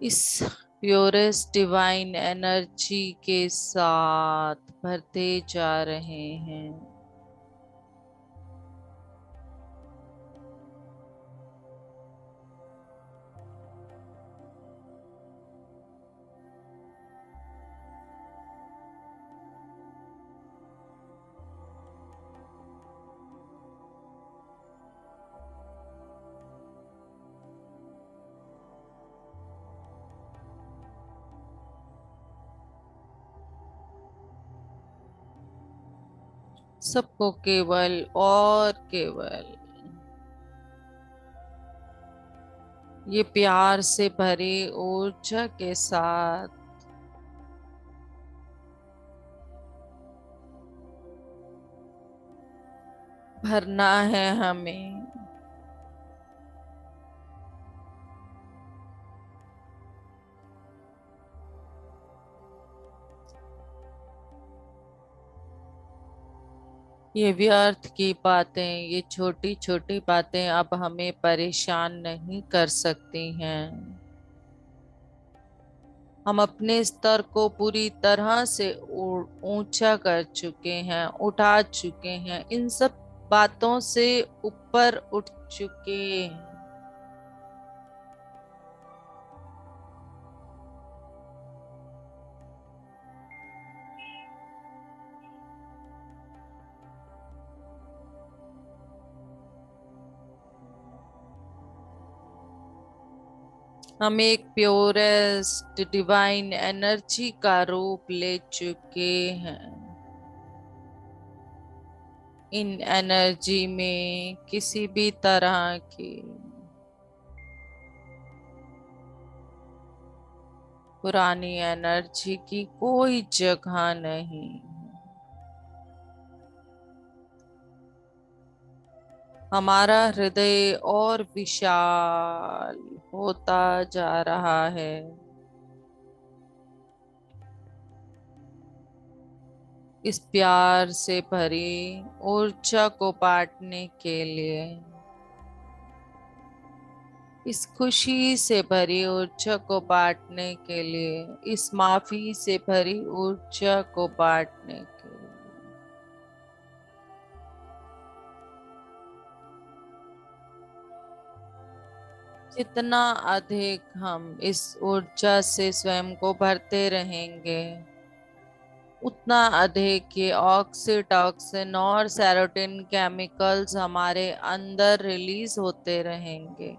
इस प्योरेस्ट डिवाइन एनर्जी के साथ भरते जा रहे हैं। सबको केवल और केवल ये प्यार से भरे ऊर्जा के साथ भरना है हमें। ये व्यर्थ की बातें, ये छोटी छोटी बातें अब हमें परेशान नहीं कर सकती हैं। हम अपने स्तर को पूरी तरह से ऊंचा कर चुके हैं, उठा चुके हैं, इन सब बातों से ऊपर उठ चुके हैं। हम एक प्योरेस्ट डिवाइन एनर्जी का रूप ले चुके हैं। इन एनर्जी में किसी भी तरह की पुरानी एनर्जी की कोई जगह नहीं। हमारा हृदय और विशाल होता जा रहा है। इस प्यार से भरी ऊर्जा को बांटने के लिए, इस खुशी से भरी ऊर्जा को बांटने के लिए, इस माफी से भरी ऊर्जा को बांटने के लिए, जितना अधिक हम इस ऊर्जा से स्वयं को भरते रहेंगे, उतना अधिक ये ऑक्सीटॉक्सिन और सेरोटोनिन केमिकल्स हमारे अंदर रिलीज होते रहेंगे।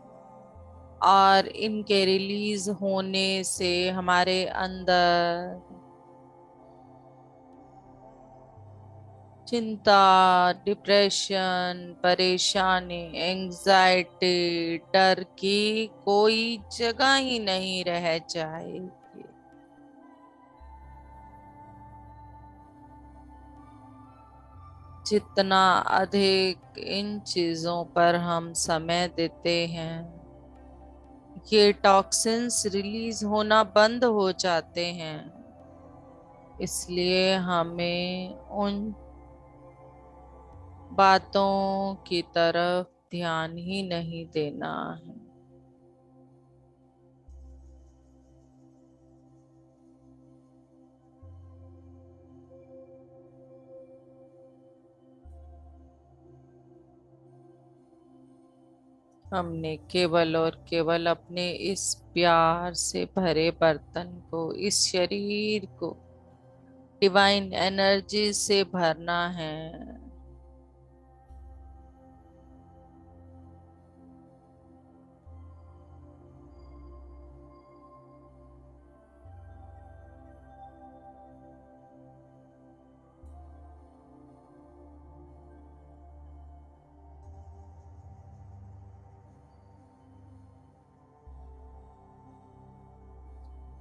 और इनके रिलीज होने से हमारे अंदर चिंता, डिप्रेशन, परेशानी, एंजाइटी, डर की कोई जगह ही नहीं रह जाएगी। जितना अधिक इन चीजों पर हम समय देते हैं, ये टॉक्सिन्स रिलीज होना बंद हो जाते हैं। इसलिए हमें उन बातों की तरफ ध्यान ही नहीं देना है। हमने केवल और केवल अपने इस प्यार से भरे बर्तन को, इस शरीर को डिवाइन एनर्जी से भरना है।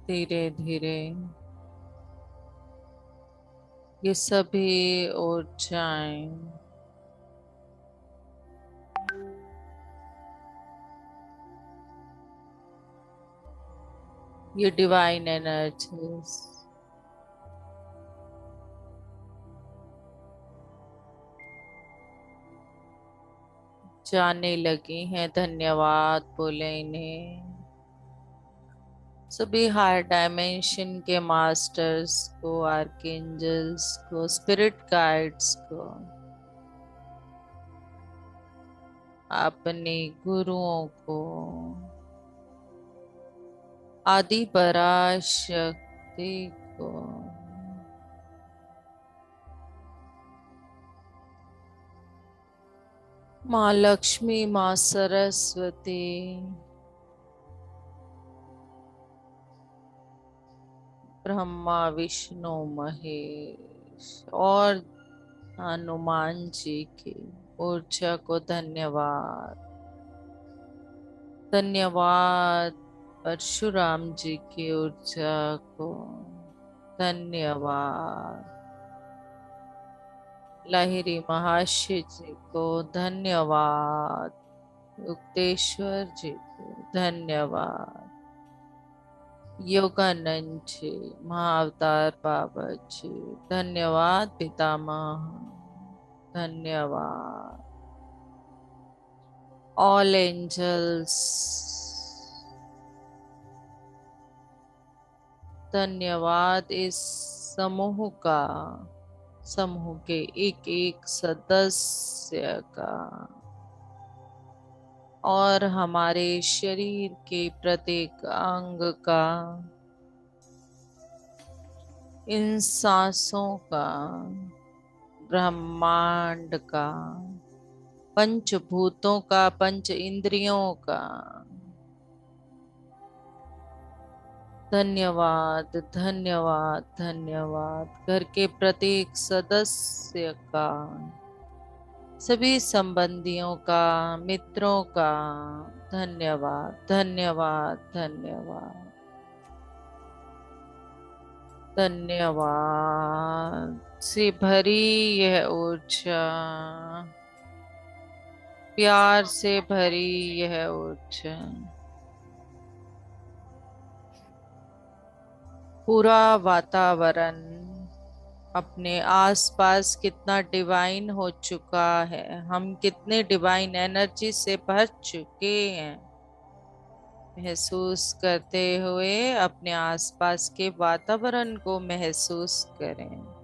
धीरे धीरे ये सभी ऊर्जाएं ये डिवाइन एनर्जीज जाने लगी हैं। धन्यवाद बोले इन्हें। सभी हायर डायमेंशन के मास्टर्स को, आर्कएंजल्स को, स्पिरिट गाइड्स को, अपने गुरुओं को, आदि पराशक्ति को, माँ लक्ष्मी, माँ सरस्वती, ब्रह्मा, विष्णु, महेश और हनुमान जी की ऊर्जा को धन्यवाद। धन्यवाद परशुराम जी की ऊर्जा को धन्यवाद। लाहिरी महर्षि जी को धन्यवाद। युक्तेश्वर जी को धन्यवाद। योगानंद जी, महाअवतार बाबा जी धन्यवाद। पितामह धन्यवाद। ऑल एंजल्स धन्यवाद। इस समूह का, समूह के एक एक सदस्य का और हमारे शरीर के प्रत्येक अंग का, इन सांसों का, ब्रह्मांड का, पंचभूतों का, पंच इंद्रियों का धन्यवाद। धन्यवाद धन्यवाद। घर के प्रत्येक सदस्य का, सभी संबंधियों का, मित्रों का धन्यवाद। धन्यवाद धन्यवाद धन्यवाद से भरी यह ऊर्जा, प्यार से भरी यह ऊर्जा पूरा वातावरण अपने आसपास कितना डिवाइन हो चुका है, हम कितने डिवाइन एनर्जी से भर चुके हैं, महसूस करते हुए अपने आसपास के वातावरण को महसूस करें।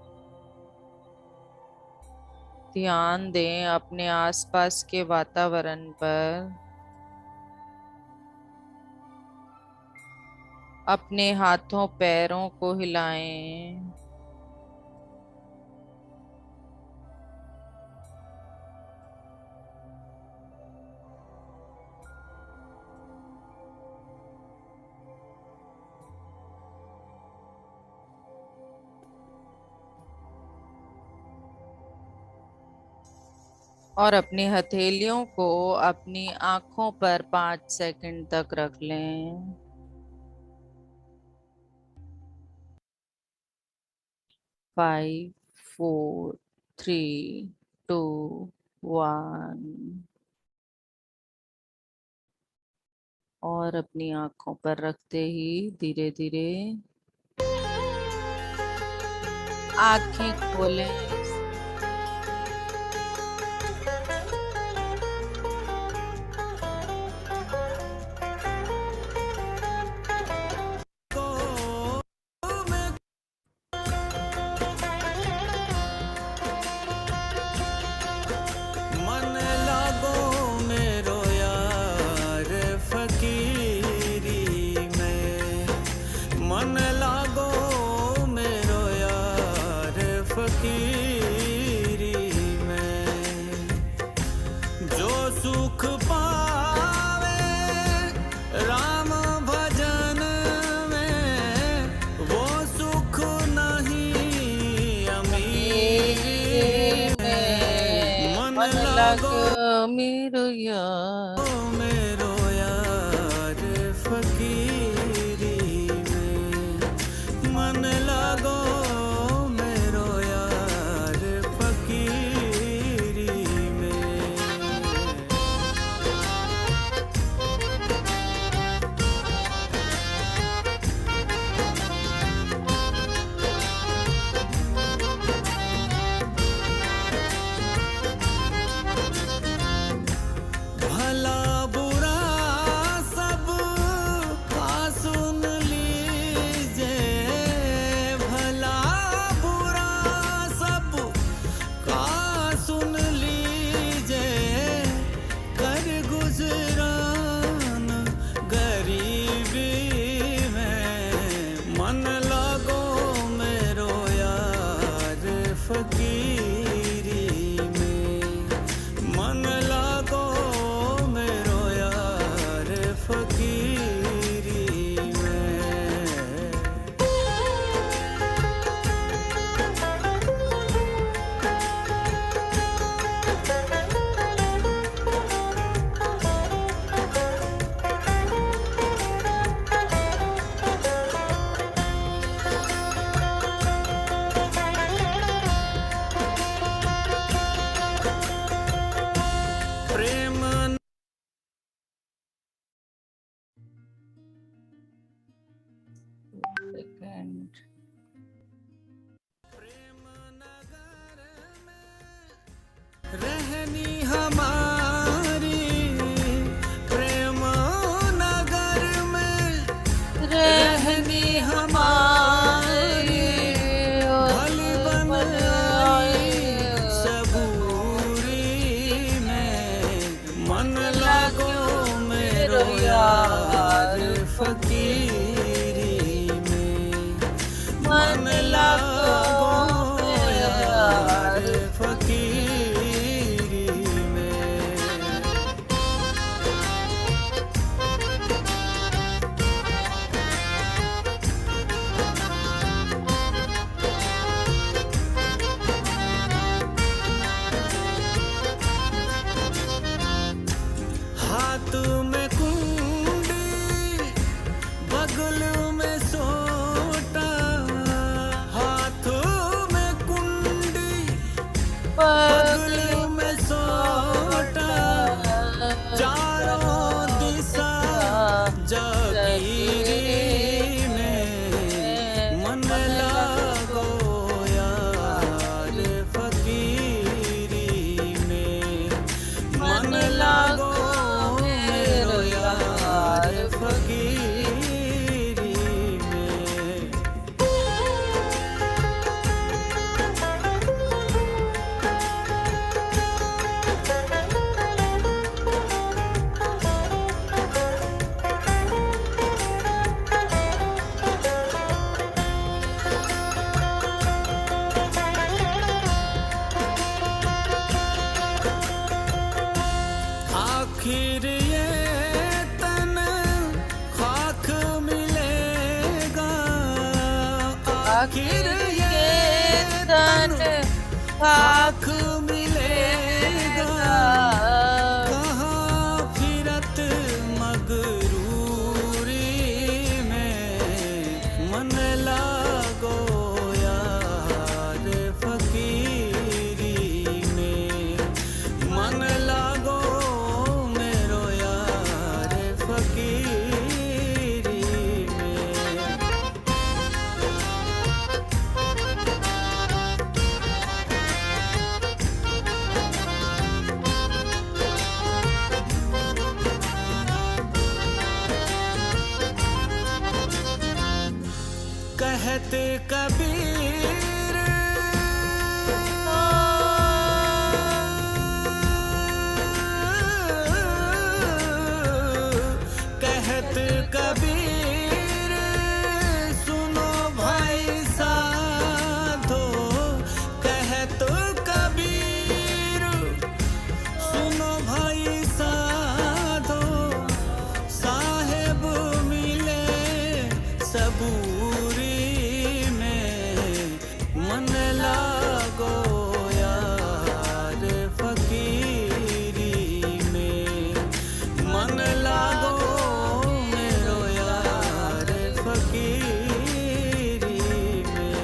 ध्यान दें अपने आसपास के वातावरण पर। अपने हाथों पैरों को हिलाएं। और अपनी हथेलियों को अपनी आंखों पर 5 सेकंड तक रख लें। 5, 4, 3, 2, 1 और अपनी आंखों पर रखते ही धीरे धीरे आंखें खोलें। मन लागो मेरो यार फकीरी में, मन लागो मेरो यार फकीरी में। जो सुख पावे राम भजन में, वो सुख नहीं अमीरी में। मन लागो मेरो यार मेरो यार फकीरी में, मन लागो मेरो यार फकीरी में। भला बुरा सब का सुन लीजिए, भला बुरा सब का सुन लीजिए। कर गुजरान गरीबी में, मन लागो मेरो यार फकीरी में, मन लागो मेरो यार फकीरी में। प्रेम सेकंड। प्रेम नगर में रहनी हमारी, प्रेम नगर में रहनी हमारी। भली बन आई सबूरी में, मन लागो मेरो यार फकीरी में, मन लागो यार फकीरी में। हाथ में कुंडी बगल में सोटा, हाथ में कुंडी बगल में सोटा। चारों दिशा जागीरी में, मन लागो यार फकीरी में, मन लागो मेरो यार फकीरी में। आखिर ये तन खाक मिलेगा, आखिर ये तन खाक मिलेगा। कहाँ फिरत मगरूरी में, मन लागो यार फकीरी में, मन लागो मेरो यार फकीरी में। कबीर कहत कबीर सुनो भाई साधो कहत कबीर सुनो भाई साधो साहेब मिले सबूरी में मन लागो यार फकीरी में मन लागो मेरो यार फकीरी में।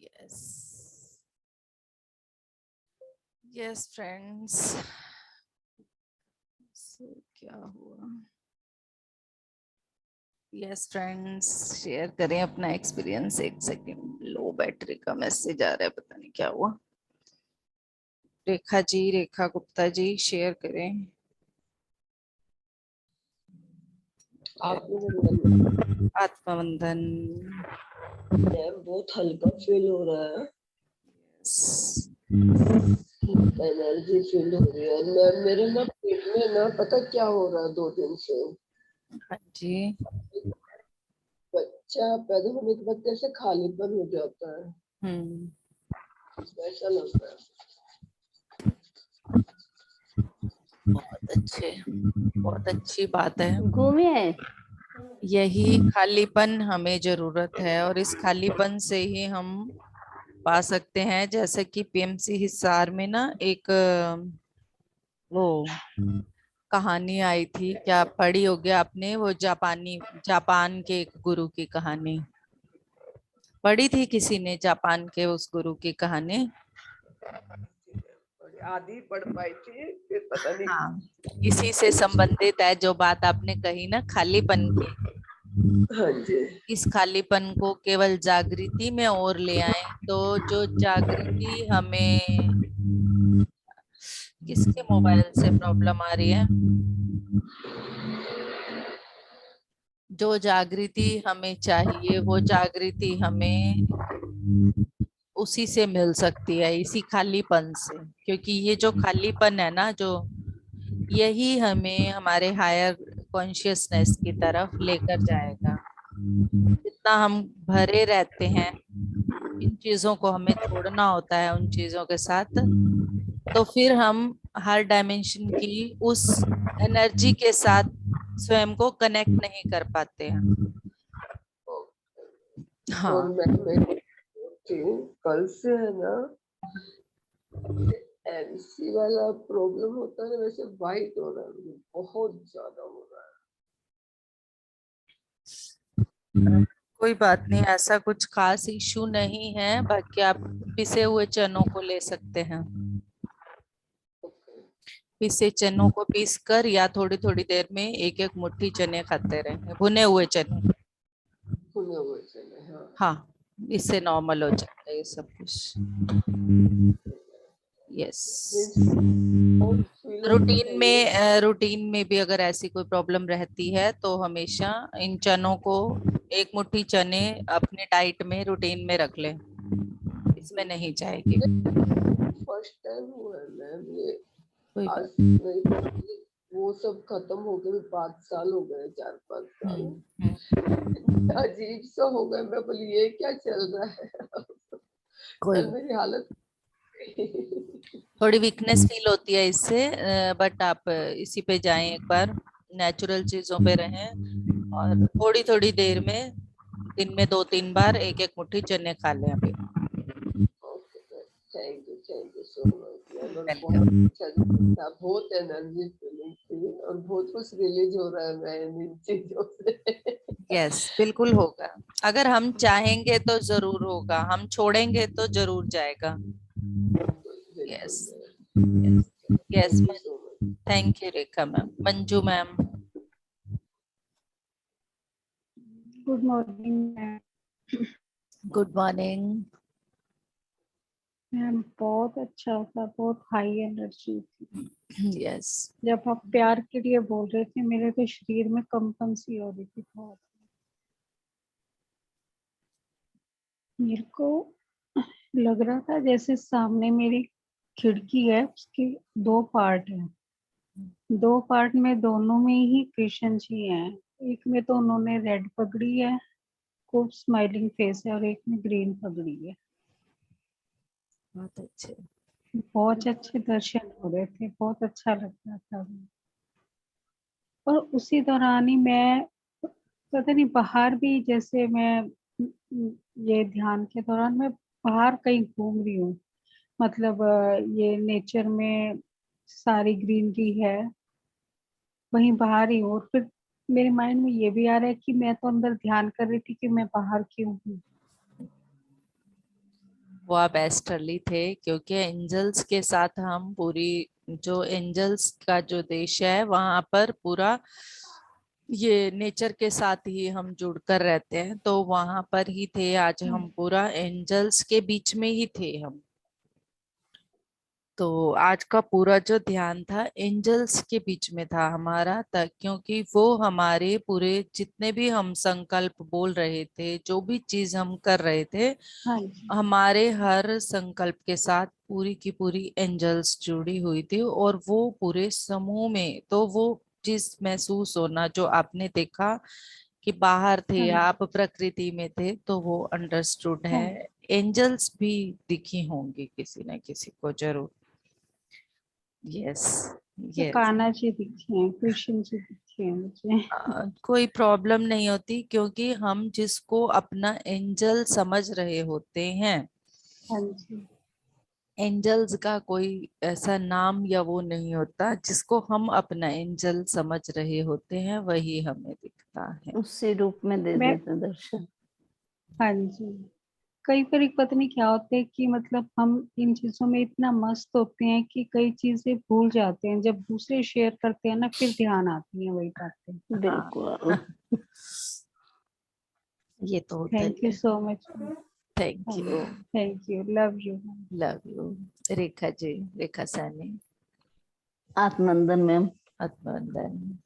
यस यस फ्रेंड्स, क्या हुआ? यस फ्रेंड्स, शेयर करें अपना एक्सपीरियंस। एक सेकंड, लो बैटरी का मैसेज आ रहा है, पता नहीं क्या हुआ। रेखा जी, रेखा गुप्ता जी, शेयर करें। आत्मा वंदन। मैम बहुत हल्का फील हो रहा है, एनर्जी फील हो रही है मैम। मेरे ना पेट में ना पता क्या हो रहा है 2 दिन से। हाँ जी, बच्चा पैदा होने के बाद कैसे खालीपन हो जाता है, वैसा लगता है। बहुत अच्छे, बहुत अच्छी बात है। घूमिए। यही खालीपन हमें जरूरत है, और इस खालीपन से ही हम पा सकते हैं। जैसे कि पीएमसी हिसार में ना एक वो कहानी आई थी, क्या पढ़ी होगी आपने? वो जापान के एक गुरु की कहानी पढ़ी थी किसी ने? जापान के उस गुरु की कहानी। आधी पढ़ पाई थी, फिर पता नहीं। हाँ, इसी से संबंधित है जो बात आपने कही ना, खालीपन की। हाँ जी, इस खालीपन को केवल जागृति में और ले आए तो जो जागृति हमें, किसके मोबाइल से प्रॉब्लम आ रही है? जो जागृति हमें चाहिए वो जागृति हमें उसी से मिल सकती है, इसी खालीपन से। क्योंकि ये जो खालीपन है ना, जो यही हमें हमारे हायर कॉन्शियसनेस की तरफ लेकर जाएगा। जितना हम भरे रहते हैं, इन चीजों को हमें छोड़ना होता है उन चीजों के साथ, तो फिर हम हर डायमेंशन की उस एनर्जी के साथ स्वयं को कनेक्ट नहीं कर पाते हैं। हाँ, और मैं कल से है ना एलसी वाला प्रॉब्लम होता है, वैसे वाइट हो रहा है, बहुत ज्यादा हो रहा है। कोई बात नहीं, ऐसा कुछ खास इशू नहीं है। बाकी आप पिसे हुए चनों को ले सकते हैं। पिसे चनों को पीस कर या थोड़ी थोड़ी देर में एक एक मुट्ठी चने खाते रहें, भुने हुए चने। भुने हुए चने, हाँ। हाँ, इससे नॉर्मल हो जाता है ये सब कुछ। यस, रूटीन में भी अगर ऐसी कोई प्रॉब्लम रहती है तो हमेशा इन चनों को, एक मुट्ठी चने अपने डाइट में रूटीन में रख लें, इसमें नहीं जाएगी। फर्स्ट टाइम हुआ है मैम ये। कोई आज बात नहीं, वो सब खत्म हो गए, 5 साल हो गए, 4-5 साल। अजीब सा हो गया। मैं बोली ये क्या चल रहा है। कोई मेरी हालत थोड़ी वीकनेस फील होती है इससे, बट आप इसी पे जाएं एक बार, नेचुरल चीजों पे रहें, और थोड़ी थोड़ी देर में दिन में 2-3 बार एक एक मुट्ठी चने खा लें अभी। Thank you so much. बहुत अच्छा था, बहुत एनर्जी फीलिंग थी और बहुत कुछ रिलीज हो रहा है मैं इन चीजों से। यस, बिल्कुल होगा। अगर हम चाहेंगे तो जरूर होगा, हम छोड़ेंगे तो जरूर जाएगा। Yes yes, thank you Rekha ma'am. Manju ma'am, good morning. Good morning. Ma'am बहुत अच्छा था, बहुत हाई एनर्जी थी। यस। जब आप प्यार के लिए बोल रहे थे, मेरे तो शरीर में कंपन सी हो रही थी बहुत। मेरे को लग रहा था जैसे सामने मेरी खिड़की है, उसके दो पार्ट हैं। दो पार्ट में, दोनों में ही कृष्ण जी हैं। एक में तो उन्होंने रेड पगड़ी है, खूब स्माइलिंग फेस है, और एक में ग्रीन पगड़ी है। बहुत अच्छे। बहुत अच्छे दर्शन हो रहे थे, बहुत अच्छा लग रहा था। और उसी दौरान ही मैं, पता नहीं, बाहर भी, जैसे मैं ये ध्यान के दौरान मैं बाहर कहीं घूम रही हूँ, मतलब ये नेचर में सारी ग्रीनरी है, वहीं बाहर ही हूँ। और फिर मेरे माइंड में ये भी आ रहा है कि मैं तो अंदर ध्यान कर रही थी कि मैं बाहर क्यों हूँ। वो आप एस्ट्रली थे, क्योंकि एंजल्स के साथ हम पूरी, जो एंजल्स का जो देश है वहां पर पूरा ये नेचर के साथ ही हम जुड़कर रहते हैं, तो वहां पर ही थे आज हम, पूरा एंजल्स के बीच में ही थे हम। तो आज का पूरा जो ध्यान था एंजल्स के बीच में था हमारा, तक क्योंकि वो हमारे पूरे जितने भी हम संकल्प बोल रहे थे, जो भी चीज हम कर रहे थे, हाँ जी। हमारे हर संकल्प के साथ पूरी की पूरी एंजल्स जुड़ी हुई थी। और वो पूरे समूह में, तो वो चीज महसूस होना जो आपने देखा कि बाहर थे हाँ आप, प्रकृति में थे, तो वो अंडरस्टूड हाँ। है। एंजल्स भी दिखी होंगी किसी न किसी को जरूर। यस। तो यस। कान्हा जी दिखे हैं, कृष्ण जी दिखे हैं मुझे। कोई प्रॉब्लम नहीं होती, क्योंकि हम जिसको अपना एंजल समझ रहे होते हैं, हाँ जी। एंजल्स का कोई ऐसा नाम या वो नहीं होता, जिसको हम अपना एंजल समझ रहे होते हैं वही हमें दिखता है। उसी रूप में दे मैं, देते दर्शन। हाँ जी, कई बार पता नहीं क्या होता है कि मतलब हम इन चीजों में इतना मस्त होते हैं कि कई चीजें भूल जाते हैं। जब दूसरे शेयर करते हैं ना, फिर ध्यान आती है वही बातें। हाँ। बिल्कुल। ये तो होता ही थैंक यू है। So much. Thank you. Thank you, love you. Love you. Rekha ji, Rekha Saini. आत्मनंदन मैम। अभिनंदन।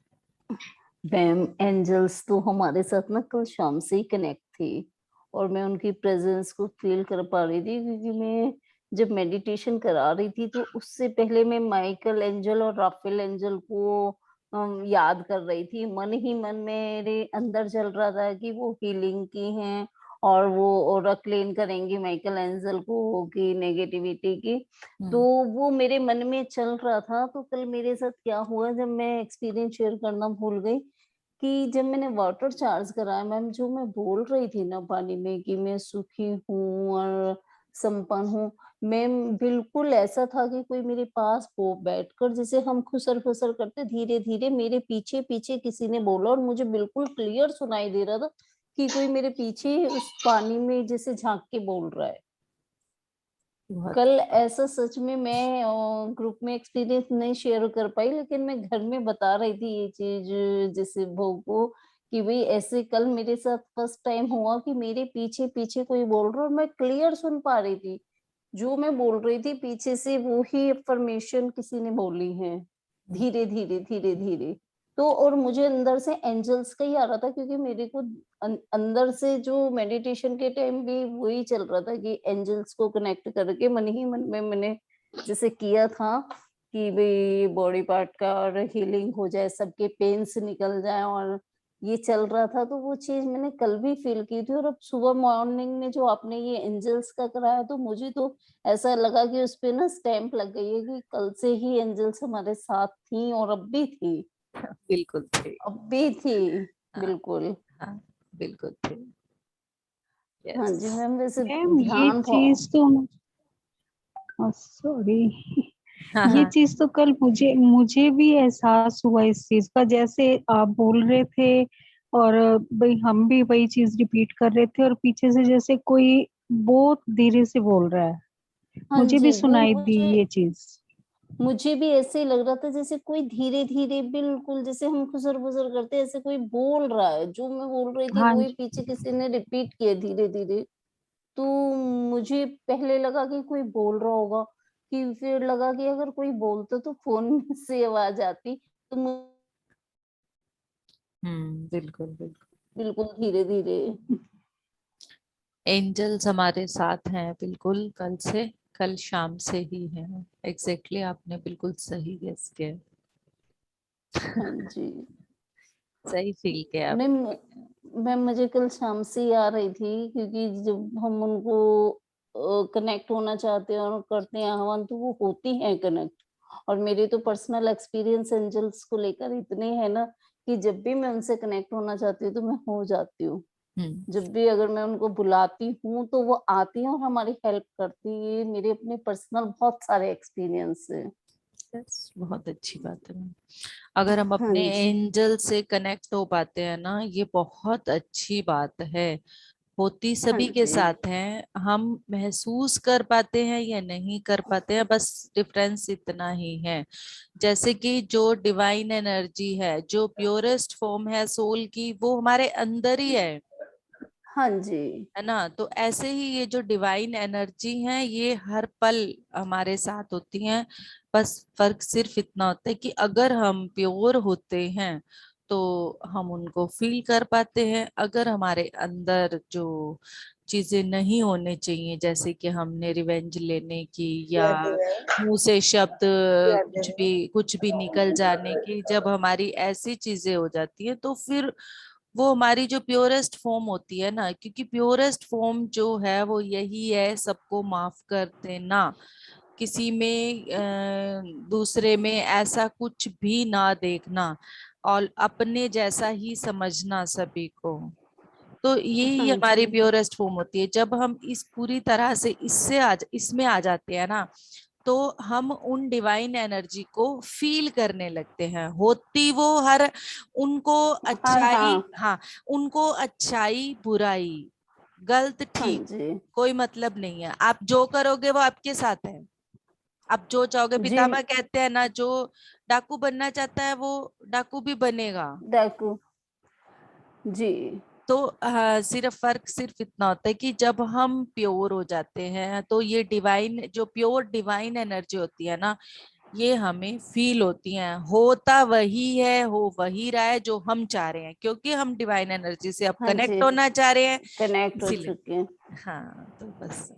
मैम एंजल्स तो हमारे साथ ना कल शाम से ही कनेक्ट थी, और मैं उनकी प्रेजेंस को फील कर पा रही थी, क्योंकि मैं जब मेडिटेशन करा रही थी तो उससे पहले मैं माइकल एंजल और राफेल एंजल को याद कर रही थी। मन ही मन मेरे अंदर चल रहा था कि वो हीलिंग की हैं, और वो और क्लीन करेंगी माइकल एंजल को की नेगेटिविटी की। तो वो मेरे मन में चल रहा था। तो कल मेरे साथ क्या हुआ, जब मैं एक्सपीरियंस शेयर करना भूल गई, कि जब मैंने वाटर चार्ज कराया मैम, जो मैं बोल रही थी ना पानी में कि मैं सुखी हूँ और संपन्न हूँ, मैम बिल्कुल ऐसा था कि कोई मेरे पास वो बैठकर, जैसे हम खुसर फुसर करते धीरे धीरे, मेरे पीछे पीछे किसी ने बोला, और मुझे बिल्कुल क्लियर सुनाई दे रहा था कि कोई मेरे पीछे उस पानी में जैसे झांक के बोल रहा है। कल ऐसा सच में मैं ग्रुप में एक्सपीरियंस नहीं शेयर कर पाई, लेकिन मैं घर में बता रही थी ये चीज जैसे बहू को, कि भाई ऐसे कल मेरे साथ फर्स्ट टाइम हुआ कि मेरे पीछे पीछे कोई बोल रहा, और मैं क्लियर सुन पा रही थी जो मैं बोल रही थी पीछे से, वो ही अफर्मेशन किसी ने बोली है धीरे धीरे धीरे धीरे। तो और मुझे अंदर से एंजल्स का ही आ रहा था, क्योंकि मेरे को अंदर से जो मेडिटेशन के टाइम भी वही चल रहा था कि एंजल्स को कनेक्ट करके मन ही मन में मैंने जैसे किया था कि भाई बॉडी पार्ट का और हीलिंग हो जाए, सबके पेन्स निकल जाए, और ये चल रहा था। तो वो चीज मैंने कल भी फील की थी, और अब सुबह मॉर्निंग में जो आपने ये एंजल्स का कराया, तो मुझे तो ऐसा लगा कि उस पे ना स्टैंप लग गई है कि कल से ही एंजल्स हमारे साथ थी, और अब भी थी। बिल्कुल थे। अब भी थी। हाँ, बिल्कुल। हाँ, बिल्कुल थे। हाँ यस। जी मैम, वैसे मैम ये ध्यान था। चीज तो, सॉरी, हाँ, ये हाँ। चीज तो कल मुझे मुझे भी एहसास हुआ इस चीज का, जैसे आप बोल रहे थे, और भाई हम भी वही चीज रिपीट कर रहे थे, और पीछे से जैसे कोई बहुत धीरे से बोल रहा है, हाँ मुझे भी जी, वो सुनाई दी ये चीज। मुझे भी ऐसे ही लग रहा था, जैसे कोई धीरे धीरे, बिल्कुल जैसे हम खुसर फुसर करते हैं, ऐसे कोई बोल रहा है, जो मैं बोल रही थी हाँ वो ही जी। पीछे किसी ने रिपीट किया धीरे धीरे। तो मुझे पहले लगा कि कोई बोल रहा होगा, कि फिर लगा कि अगर कोई बोलता तो फ़ोन से आवाज़ आती, तो बिल्कुल बिल्कुल। बिल्कुल धीरे-धीरे। एंजल्स हमारे साथ हैं बिल्कुल, कल शाम से ही हैं। एग्जैक्टली आपने बिल्कुल सही गेस किया। हाँ जी। सही फील किया आप। नहीं, मैम मुझे कल शाम से ही आ रही थी, क्योंकि जब हम उनको कनेक्ट होना चाहते हैं और करते हैं आह्वान, तो वो होती हैं कनेक्ट। और मेरे तो पर्सनल एक्सपीरियंस एंजल्स को लेकर इतने हैं ना, कि जब भी मैं उनसे कनेक्ट होना चाहती हूँ तो मैं हो जाती हूँ। हम्म। जब भी अगर मैं उनको बुलाती हूँ तो वो आती हैं और हमारी हेल्प करती है। ये मेरे अपने पर्सनल बहुत सारे एक्सपीरियंस है। Yes, बहुत अच्छी बात है मैम। अगर हम हाँ अपने जी। एंजल से कनेक्ट हो पाते हैं ना, ये बहुत अच्छी बात है। होती हाँ सभी के जी। साथ है, हम महसूस कर पाते हैं या नहीं कर पाते हैं, बस डिफरेंस इतना ही है। जैसे कि जो डिवाइन एनर्जी है, जो प्योरेस्ट फॉर्म है सोल की, वो हमारे अंदर ही हाँ जी। है ना। तो ऐसे ही ये जो डिवाइन एनर्जी है, ये हर पल हमारे साथ होती हैं। बस फर्क सिर्फ इतना होता है कि अगर हम प्योर होते हैं तो हम उनको फील कर पाते हैं। अगर हमारे अंदर जो चीजें नहीं होने चाहिए, जैसे कि हमने रिवेंज लेने की या मुंह से शब्द कुछ भी निकल जाने की, जब हमारी ऐसी चीजें हो जाती है तो फिर वो हमारी जो प्योरेस्ट फॉर्म होती है ना, क्योंकि प्योरेस्ट फॉर्म जो है वो यही है, सबको माफ कर देना, किसी में दूसरे में ऐसा कुछ भी ना देखना, और अपने जैसा ही समझना सभी को। तो यही हाँ हमारी जी। प्योरेस्ट फॉर्म होती है। जब हम इस पूरी तरह से इसमें आ जाते हैं ना, तो हम उन डिवाइन एनर्जी को फील करने लगते हैं। होती वो हर उनको हाँ, अच्छाई, हाँ। हाँ, उनको अच्छाई बुराई गलत हाँ ठीक जी। कोई मतलब नहीं है। आप जो करोगे वो आपके साथ है। आप जो चाहोगे, जी, पितामह कहते हैं ना, जो डाकू बनना चाहता है वो डाकू भी बनेगा। डाकू। जी। तो सिर्फ फर्क सिर्फ इतना होता है कि जब हम प्योर हो जाते हैं तो ये डिवाइन, जो प्योर डिवाइन एनर्जी होती है ना, ये हमें फील होती है। होता वही है, हो वही रहा है जो हम चाह रहे हैं, क्योंकि हम डिवाइन एनर्जी से अब हाँ कनेक्ट जी, होना चाह रहे हैं, कनेक्ट हो इसीलिए। चुके हैं। हाँ, तो बस।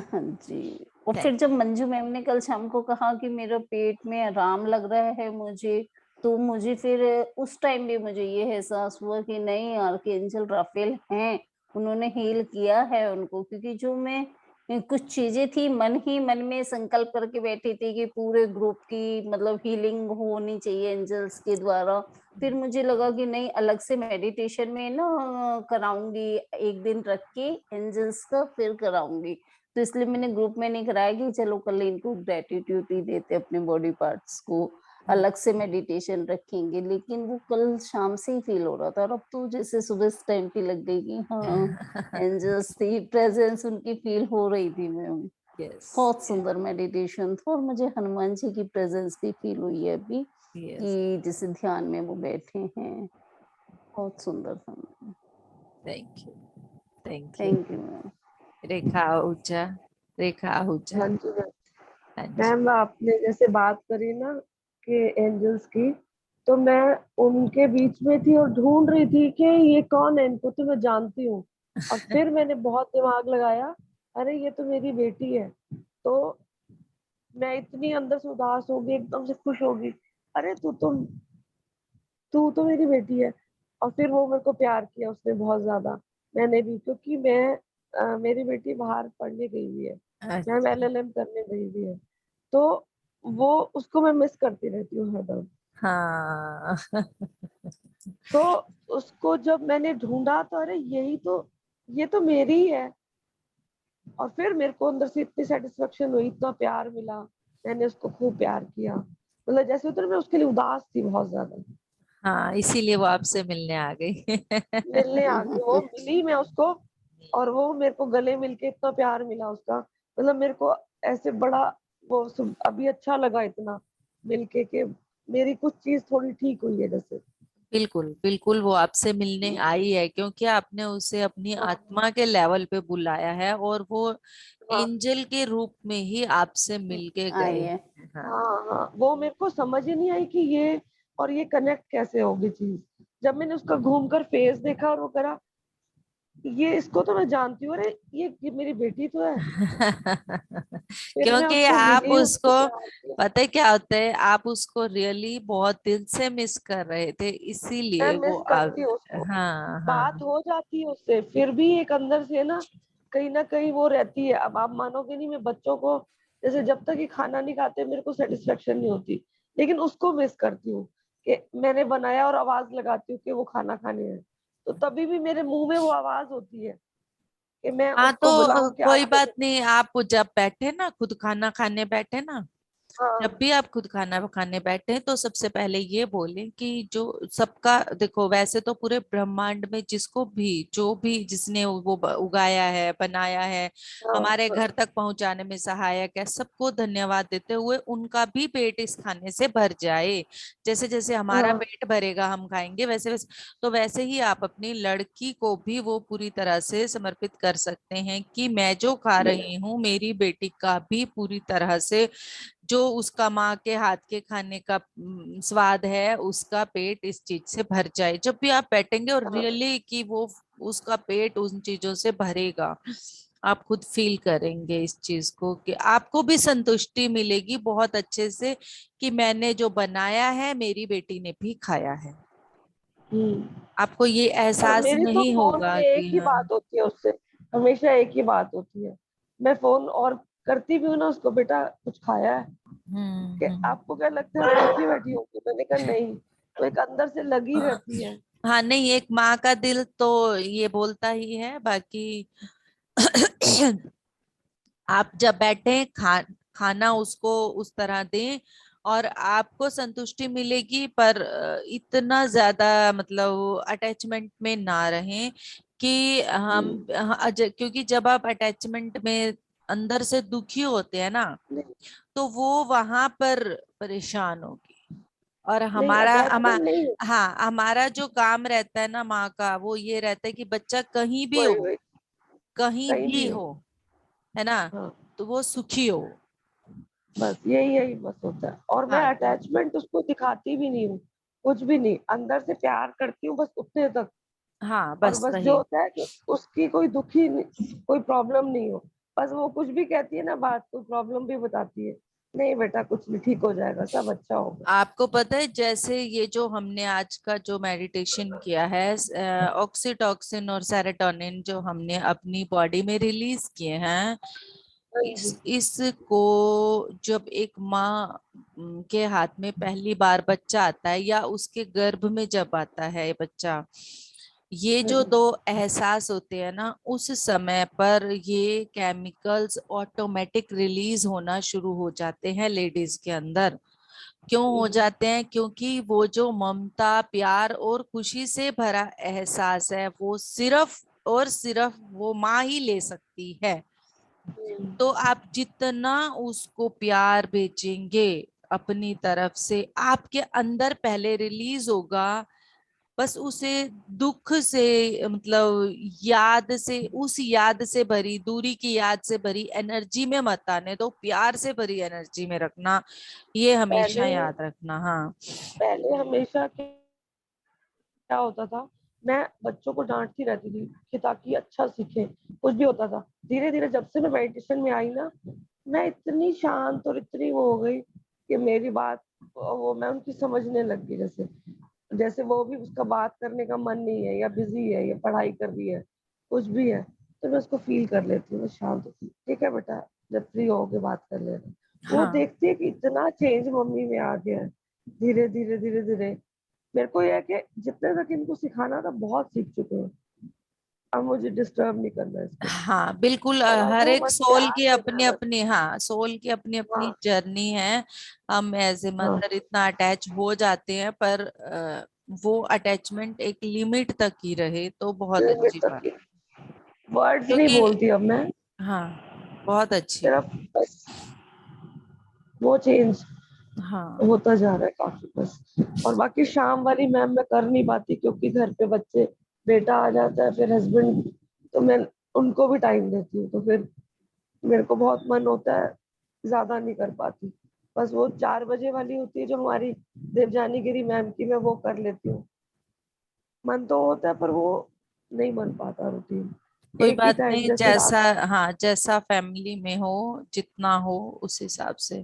हाँ जी। और फिर थैंक जब मंजू मैम ने कल शाम को कहा कि मेरा पेट में आराम लग रहा है मुझे, तो मुझे फिर उस टाइम भी मुझे ये एहसास हुआ कि नहीं, आर्कएंजल राफेल हैं, उन्होंने हील किया है उनको। क्योंकि जो मैं कुछ चीज़ें थी, मन ही मन में संकल्प करके बैठी थी कि पूरे ग्रुप की मतलब हीलिंग होनी चाहिए एंजल्स के द्वारा। फिर मुझे लगा कि नहीं, अलग से मेडिटेशन में ना कराऊँगी, एक दिन रख के एंजल्स का फिर कराऊँगी। तो इसलिए मैंने ग्रुप में नहीं कराया कि चलो कल इनको ग्रेटिट्यूड ही देते अपने बॉडी पार्ट्स को, अलग से मेडिटेशन रखेंगे। लेकिन वो कल शाम से ही फील हो रहा था, और अब तो जैसे सुबह इस टाइम पे लग गई कि हाँ, एंजल्स थी, प्रेजेंस उनकी फील हो रही थी मैम। यस। बहुत सुंदर मेडिटेशन था, और मुझे हनुमान जी की प्रेजेंस भी फील हुई है अभी, यस। कि जैसे ध्यान में वो बैठे हैं। बहुत सुंदर था ma'am. Thank you. Thank you. Thank you ma'am. Rekha Ahuja. Rekha Ahuja. हाँ जी मैम। हाँ जी। मैम आपने जैसे बात करी ना कि एंजल्स की, तो मैं उनके बीच में थी और ढूंढ रही थी कि ये कौन है, इनको तो मैं जानती हूँ। और फिर मैंने बहुत दिमाग लगाया, अरे ये तो मेरी बेटी है। तो मैं इतनी अंदर से उदास हो गई, एकदम से खुश हो गई, अरे तू तो मेरी बेटी है। और फिर वो मेरे को प्यार किया उसने बहुत ज्यादा। मैंने भी, क्योंकि मेरी बेटी बाहर पढ़ने गई हुई है, मैम अच्छा। एलएलएम करने गई हुई है। तो वो, उसको मैं मिस करती रहती हूँ हरदम। हाँ। तो उसको जब मैंने ढूंढा तो अरे ये तो मेरी ही है। और फिर मेरे को अंदर से इतनी सेटिस्फेक्शन हुई, इतना प्यार मिला। मैंने उसको खूब प्यार किया, मतलब जैसे उधर मैं उसके लिए उदास थी बहुत ज्यादा। हाँ, इसीलिए वो आपसे मिलने आ गई। मिलने आ गई, वो मिली मैं उसको, और वो मेरे को गले मिलके इतना प्यार मिला उसका, मतलब मेरे को ऐसे बड़ा अभी अच्छा लगा इतना मिलके कि मेरी कुछ चीज थोड़ी ठीक हुई है जैसे। बिल्कुल बिल्कुल वो आपसे मिलने आई है क्योंकि आपने उसे अपनी हाँ आत्मा के लेवल पे बुलाया है और वो हाँ एंजल के रूप में ही आपसे मिल के आई गए है। हैं। हाँ हाँ हाँ, वो मेरे को समझ ही नहीं आई कि ये और ये कनेक्ट कैसे होगी चीज। जब मैंने उसका घूमकर फेस देखा और वो करा, ये इसको तो मैं जानती हूँ, अरे ये मेरी बेटी तो है। फिर मैं क्योंकि उसको आप मिली, उसको उसको प्यार किया। पता है क्या होता है, आप उसको रियली बहुत दिल से मिस कर रहे थे मैं इसीलिए वो मिस आप। करती हूँ उसको, हाँ बात हाँ हो जाती है उससे, फिर भी एक अंदर से ना कहीं वो रहती है। अब आप मानोगे नहीं, मैं बच्चों को जैसे जब तक ये खाना नहीं खाते मेरे को सेटिस्फेक्शन नहीं होती, लेकिन उसको मिस करती हूँ कि मैंने बनाया और आवाज लगाती हूँ कि वो खाना खाने है, तो तभी भी मेरे मुंह में वो आवाज होती है कि मैं हाँ। तो उसको बुलाऊं कि कोई आजा बात बेटे। नहीं, आप जब बैठे ना खुद खाना खाने बैठे ना, जब हाँ भी आप खुद खाना खाने बैठे हैं, तो सबसे पहले ये बोलें कि जो सबका देखो, वैसे तो पूरे ब्रह्मांड में जिसको भी जो भी जिसने वो उगाया है बनाया है, हाँ हमारे हाँ घर तक पहुंचाने में सहायक है, सबको धन्यवाद देते हुए उनका भी पेट इस खाने से भर जाए। जैसे जैसे हमारा हाँ पेट भरेगा हम खाएंगे, वैसे वैसे तो वैसे ही आप अपनी लड़की को भी वो पूरी तरह से समर्पित कर सकते हैं कि मैं जो खा रही हूँ मेरी बेटी का भी पूरी तरह से जो उसका माँ के हाथ के खाने का स्वाद है उसका पेट इस चीज से भर जाए। जब भी आप बैठेंगे और हाँ रियली कि वो उसका पेट उन चीजों से भरेगा, आप खुद फील करेंगे इस चीज को कि आपको भी संतुष्टि मिलेगी बहुत अच्छे से कि मैंने जो बनाया है मेरी बेटी ने भी खाया है। हम्म। आपको ये और एहसास मेरी तो नहीं फोन होगा पे एक कि ही हाँ। बात होती है उससे, हमेशा एक ही बात होती है। मैं फोन और करती भी हूँ ना उसको, बेटा कुछ खाया है, कि हम्म। आपको क्या लगता है भूखी बैठी होगी, मैंने कहा नहीं, तो एक अंदर से लगी रहती है। हाँ नहीं, एक माँ का दिल तो ये बोलता ही है। बाकी आप जब बैठे खाना उसको उस तरह दें और आपको संतुष्टि मिलेगी, पर इतना ज्यादा मतलब अटैचमेंट में ना रहें कि हम्म, क्योंकि जब आप अटैचमेंट में अंदर से दुखी होते हैं ना, नहीं तो वो वहां पर परेशान होगी। और नहीं अटैचमेंट नहीं है। हाँ, हमारा जो काम रहता है ना माँ का, वो ये रहता है कि बच्चा कहीं भी वही हो, वही, कहीं कहीं भी भी हो। हो, है ना, हाँ तो वो सुखी हो। बस यही यही बस होता है, और मैं हाँ तो अटैचमेंट उसको दिखाती भी नहीं हूँ, कुछ भी नहीं, अंदर से प्यार करती हूँ बस उतने तक। हाँ और बस बस जो वही। होता है कि उसकी कोई दुखी कोई प्रॉब्लम नहीं हो, बस वो कुछ भी कहती है ना बात, कोई प्रॉब्लम भी बताती है, नहीं बेटा कुछ नहीं, ठीक हो जाएगा, सब अच्छा होगा। आपको पता है जैसे ये जो हमने आज का जो मेडिटेशन किया है, ऑक्सीटॉक्सिन और सेरोटोनिन जो हमने अपनी बॉडी में रिलीज किए हैं, हाँ जी। इसको जब एक माँ के हाथ में पहली बार बच्चा आता है या उसके गर्भ में जब आता है बच्चा, ये हाँ जो जी। दो एहसास होते हैं ना, उस समय पर ये केमिकल्स ऑटोमेटिक रिलीज होना शुरू हो जाते हैं लेडीज के अंदर। क्यों हो जाते हैं? क्योंकि वो जो ममता प्यार और खुशी से भरा एहसास है वो सिर्फ और सिर्फ वो माँ ही ले सकती है। हम्म, तो आप जितना उसको प्यार भेजेंगे अपनी तरफ से, आपके अंदर पहले रिलीज होगा। बस उसे दुख से मतलब याद से, उस याद से भरी, दूरी की याद से भरी एनर्जी में मत आने दो, प्यार से भरी एनर्जी में रखना। ये हमेशा पहले याद रखना। हाँ पहले हमेशा क्या होता था, मैं बच्चों को डांटती रहती थी कि ताकि अच्छा सीखे, कुछ भी होता था। धीरे धीरे जब से मैं मेडिटेशन में आई ना, मैं इतनी शांत और इतनी वो हो गई कि मेरी बात वो मैं उनकी समझने लग गई। जैसे जैसे वो भी उसका बात करने का मन नहीं है या बिजी है या पढ़ाई कर रही है, कुछ भी है, तो मैं उसको फील कर लेती हूँ, मैं शांत होती हूँ, ठीक है बेटा जब फ्री होके बात कर लेना। वो हाँ देखती है कि इतना चेंज मम्मी में आ गया है। धीरे धीरे धीरे धीरे मेरे को यह है कि जितने तक इनको सिखाना था बहुत सीख चुके हैं, अब मुझे डिस्टर्ब नहीं करना इसको। हाँ बिल्कुल। और अब हर वो एक बस सोल प्यार की देना अपनी है बस। अपनी, हाँ सोल की अपनी अपनी हाँ जर्नी है। हम एज ए हाँ मदर इतना अटैच हो जाते हैं, पर वो अटैचमेंट एक लिमिट तक ही रहे तो बहुत लिमिट अच्छी तक बात। की, वर्ड्स नहीं क्योंकि बोलती अब मैं, हाँ, बहुत अच्छी सिर्फ बात। बस वो चेंज हाँ होता जा रहा है काफी बस। और बाकी शाम वाली मैम मैं कर नहीं पाती क्योंकि घर पे बच्चे, बेटा आ जाता है फिर हस्बैंड, तो मैं उनको भी टाइम देती हूँ, तो फिर मेरे को बहुत मन होता है, ज्यादा नहीं कर पाती। बस वो 4 बजे वाली होती है जो हमारी देवजानी गिरी मैम की, मैं वो कर लेती हूँ। मन तो होता है पर वो नहीं बन पाता रूटीन। कोई एक ही बात टाइम नहीं, जैसे जैसा, रात, हाँ जैसा फैमिली में हो, जितना हो उस हिसाब से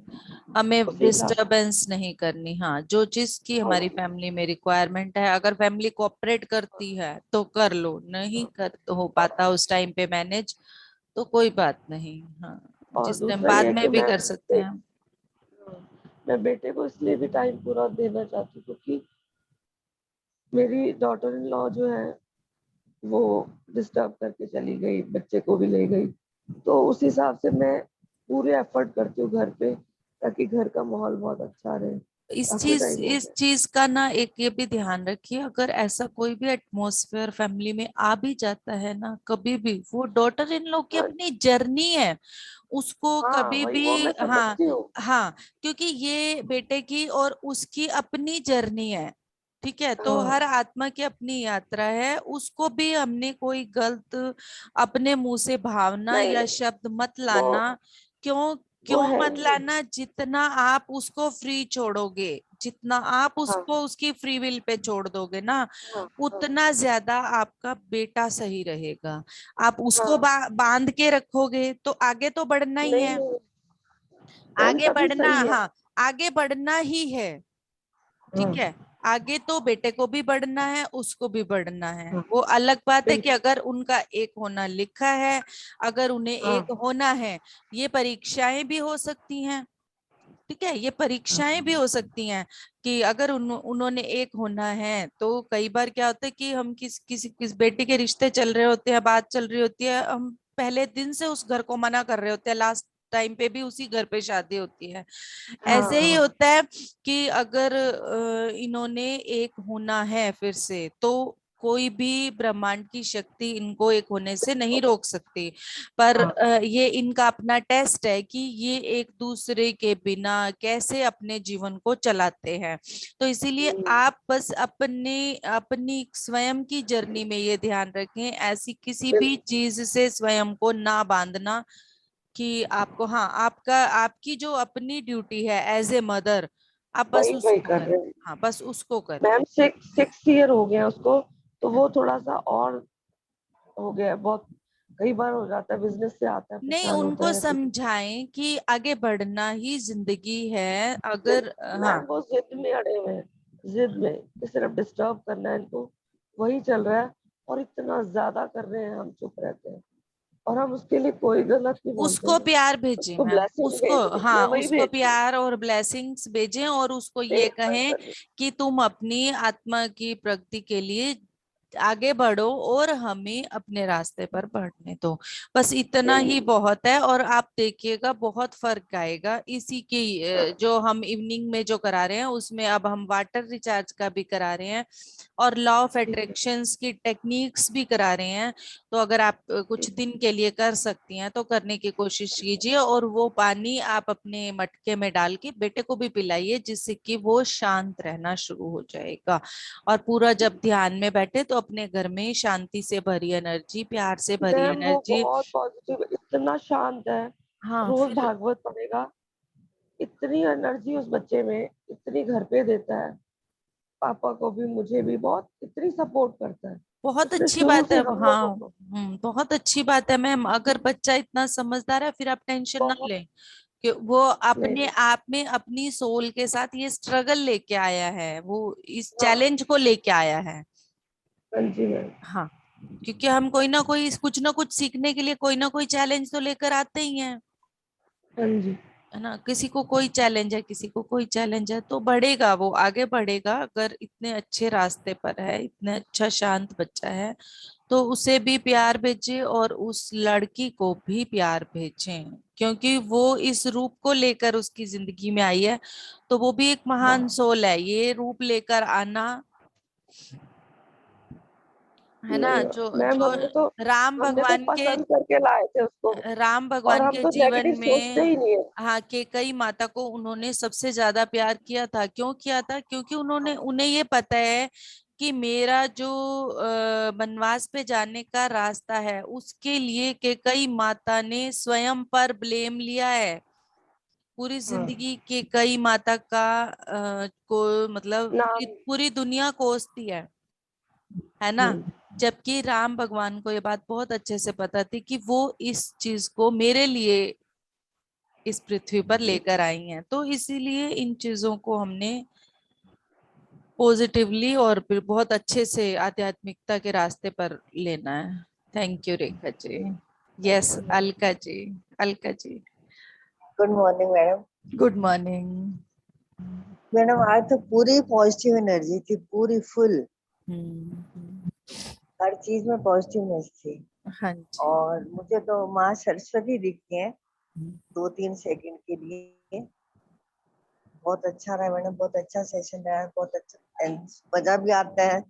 हमें उसी हिसाब से। डिस्टरबेंस नहीं करनी। हाँ, जो चीज की हमारी फैमिली में रिक्वायरमेंट है, अगर फैमिली कोऑपरेट करती है तो कर लो, नहीं कर तो हो पाता उस टाइम पे मैनेज, तो कोई बात नहीं। हाँ, और जिस टाइम दूसरा बाद ये है में कि भी कर सकते हैं। मैं बेटे को इसलिए भी टाइम पूरा देना चाहती हूँ क्योंकि मेरी डॉटर इन लॉ जो है वो डिस्टर्ब करके चली गई, बच्चे को भी ले गई। तो उस हिसाब से मैं पूरे एफर्ट करती हूँ घर पे, ताकि घर का माहौल बहुत अच्छा रहे। काफी टाइम हो इस गया। चीज का ना एक ये भी ध्यान रखिए, अगर ऐसा कोई भी एटमॉस्फेयर फैमिली में आ भी जाता है ना, कभी भी, वो डॉटर इन लॉ की हाँ, अपनी जर्नी है, उसको हाँ कभी वही वो भी, मैं हाँ, समझती हूँ। हाँ, क्योंकि ये बेटे की और उसकी अपनी जर्नी है, ठीक है, तो हाँ, हर आत्मा की अपनी यात्रा है, उसको भी हमने कोई गलत अपने मुंह से भावना नहीं या नहीं, शब्द मत वो लाना। क्यों, वो क्यों है मत ही। लाना? जितना आप उसको फ्री छोड़ोगे, जितना आप हाँ, उसको उसकी फ्री विल पे छोड़ दोगे ना, हाँ, हाँ, उतना ज्यादा आपका बेटा सही रहेगा। आप उसको हाँ। बांध के रखोगे तो आगे तो बढ़ना ही नहीं है, नहीं मैम, आगे तभी बढ़ना, सही है। हाँ, आगे बढ़ना ही है, ठीक हाँ, है। आगे तो बेटे को भी बढ़ना है, उसको भी बढ़ना है। हाँ, वो अलग बात है कि बिल्कुल। अगर उनका एक होना लिखा है, अगर उन्हें एक हाँ, होना है, ये परीक्षाएं भी हो सकती हैं, ठीक है, ये परीक्षाएं भी हो सकती हैं कि अगर उन्होंने एक होना है, तो कई बार क्या होता है कि हम किस बेटे के रिश्ते चल रहे होते हैं, बात चल रही होती है, हम पहले दिन से उस घर को मना कर रहे होते हैं, लास्ट टाइम पे भी उसी घर पे शादी होती है। हाँ, ऐसे ही हाँ। होता है कि अगर इन्होंने एक होना है फिर से, तो कोई भी ब्रह्मांड की शक्ति इनको एक होने से नहीं रोक सकती। पर हाँ, ये इनका अपना टेस्ट है कि ये एक दूसरे के बिना कैसे अपने जीवन को चलाते हैं। तो इसीलिए हम्म, आप बस अपने अपनी स्वयं की जर्नी में ये ध्यान रखें, ऐसी किसी भी बिल्कुल। चीज से स्वयं को ना बांधना, कि आपको, हाँ, आपका, आपकी जो अपनी ड्यूटी है एज ए मदर, आप बस वही वही उसको कर करें। रहे हैं हाँ, बस उसको करें। मैम। 6 ईयर हो गया उसको, तो वो थोड़ा सा और हो गया है बहुत। कई बार हो जाता है, बिजनेस से आता है, नहीं, परेशान होता उनको है कुछ। समझाएं कि आगे बढ़ना ही जिंदगी है, सिर्फ अगर, हाँ, मैम वो जिद में अड़े हुए हैं, जिद में कि सिर्फ डिस्टर्ब करना है इनको, वही चल रहा है। और इतना ज्यादा कर रहे हैं, हम चुप रहते हैं, और हम उसके लिए कोई गलत नहीं बोलते उसको हैं। प्यार भेजें उसको मैम, ब्लेसिंग उसको, भेज रही हूँ, मैं हाँ, वही उसको भेज रही हूँ। प्यार और ब्लेसिंग्स भेजें, और उसको ये तेज बंद कहें कर रही हूँ। कि तुम अपनी आत्मा की प्रगति के लिए आगे बढ़ो और हमें अपने रास्ते पर बढ़ने दो। बस इतना ही बिल्कुल। बहुत है, और आप देखिएगा बहुत फर्क आएगा। इसी की जो हम इवनिंग में जो करा रहे हैं, उसमें अब हम वाटर रिचार्ज का भी करा रहे हैं, और लॉ ऑफ ठीक है, अट्रैक्शंस की टेक्निक्स भी करा रहे हैं। तो अगर आप कुछ ठीक है। दिन के लिए कर सकती हैं तो करने की कोशिश कीजिए, और वो पानी आप अपने मटके में डाल के बेटे को भी पिलाइए, जिससे कि वो शांत रहना शुरू हो जाएगा। और पूरा जब ध्यान में बैठे तो अपने घर में शांति से भरी एनर्जी, प्यार से भरी मैम वो एनर्जी। बहुत पॉजिटिव, इतना शांत है। हाँ, रोज फिर भागवत पढ़ेगा, इतनी एनर्जी उस बच्चे में, इतनी घर पे देता है। पापा को भी, मुझे भी बहुत, इतनी सपोर्ट करता है। बहुत उसने अच्छी शुरू बात है। से हम हाँ, लोगों को बहुत अच्छी बात है मैम, अगर बच्चा इतना समझदार है फिर आप टेंशन ना बहुत। लें कि वो नहीं अपने नहीं, आप में अपनी सोल के साथ ये स्ट्रगल लेके आया है, वो इस हाँ, चैलेंज को लेके आया है। हाँ जी मैम। हाँ, क्योंकि हम कोई ना कुछ सीखने के लिए कोई ना कोई चैलेंज तो लेकर आते ही हैं, हाँ जी। है ना। किसी को कोई चैलेंज है, किसी को कोई चैलेंज है, तो बढ़ेगा, वो आगे बढ़ेगा। अगर इतने अच्छे रास्ते पर है, इतने अच्छा शांत बच्चा है, तो उसे भी प्यार भेजें और उस लड़की को भी प्यार भेजें, क्योंकि वो इस रूप को लेकर उसकी जिंदगी में आई है। तो वो भी एक महान हाँ, सोल है, ये रूप लेकर आना है ना, नहीं जो मैम, जो हमने तो राम हमने तो भगवान के पसंद करके लाए थे उसको, राम और भगवान हम के तो जीवन नेगेटिव सोचते ही में, नहीं है। हाँ, केकई माता को उन्होंने सबसे ज्यादा प्यार किया था। क्यों किया था? क्योंकि उन्हें ये पता है कि मेरा जो वनवास पे जाने का रास्ता है, उसके लिए केकई माता ने स्वयं पर ब्लेम लिया है। पूरी जिंदगी केकई माता का को मतलब नाम। पूरी दुनिया कोसती है ना। जबकि राम भगवान को ये बात बहुत अच्छे से पता थी कि वो इस चीज को मेरे लिए इस पृथ्वी पर लेकर आई हैं। तो इसीलिए इन चीजों को हमने पॉजिटिवली और फिर बहुत अच्छे से आध्यात्मिकता के रास्ते पर लेना है। Thank you Rekha ji. Yes, Alka ji. Alka ji, good morning madam. Good morning. Madam आज तो पूरी पॉजिटिव एनर्जी थी, पूरी फुल, हर चीज में पॉजिटिवनेस थी। हाँ जी। और मुझे तो माँ सरस्वती दिखती है 2-3 सेकंड के लिए। बहुत अच्छा रहा मैडम, बहुत अच्छा सेशन रहा, बहुत अच्छा, मजा भी आता है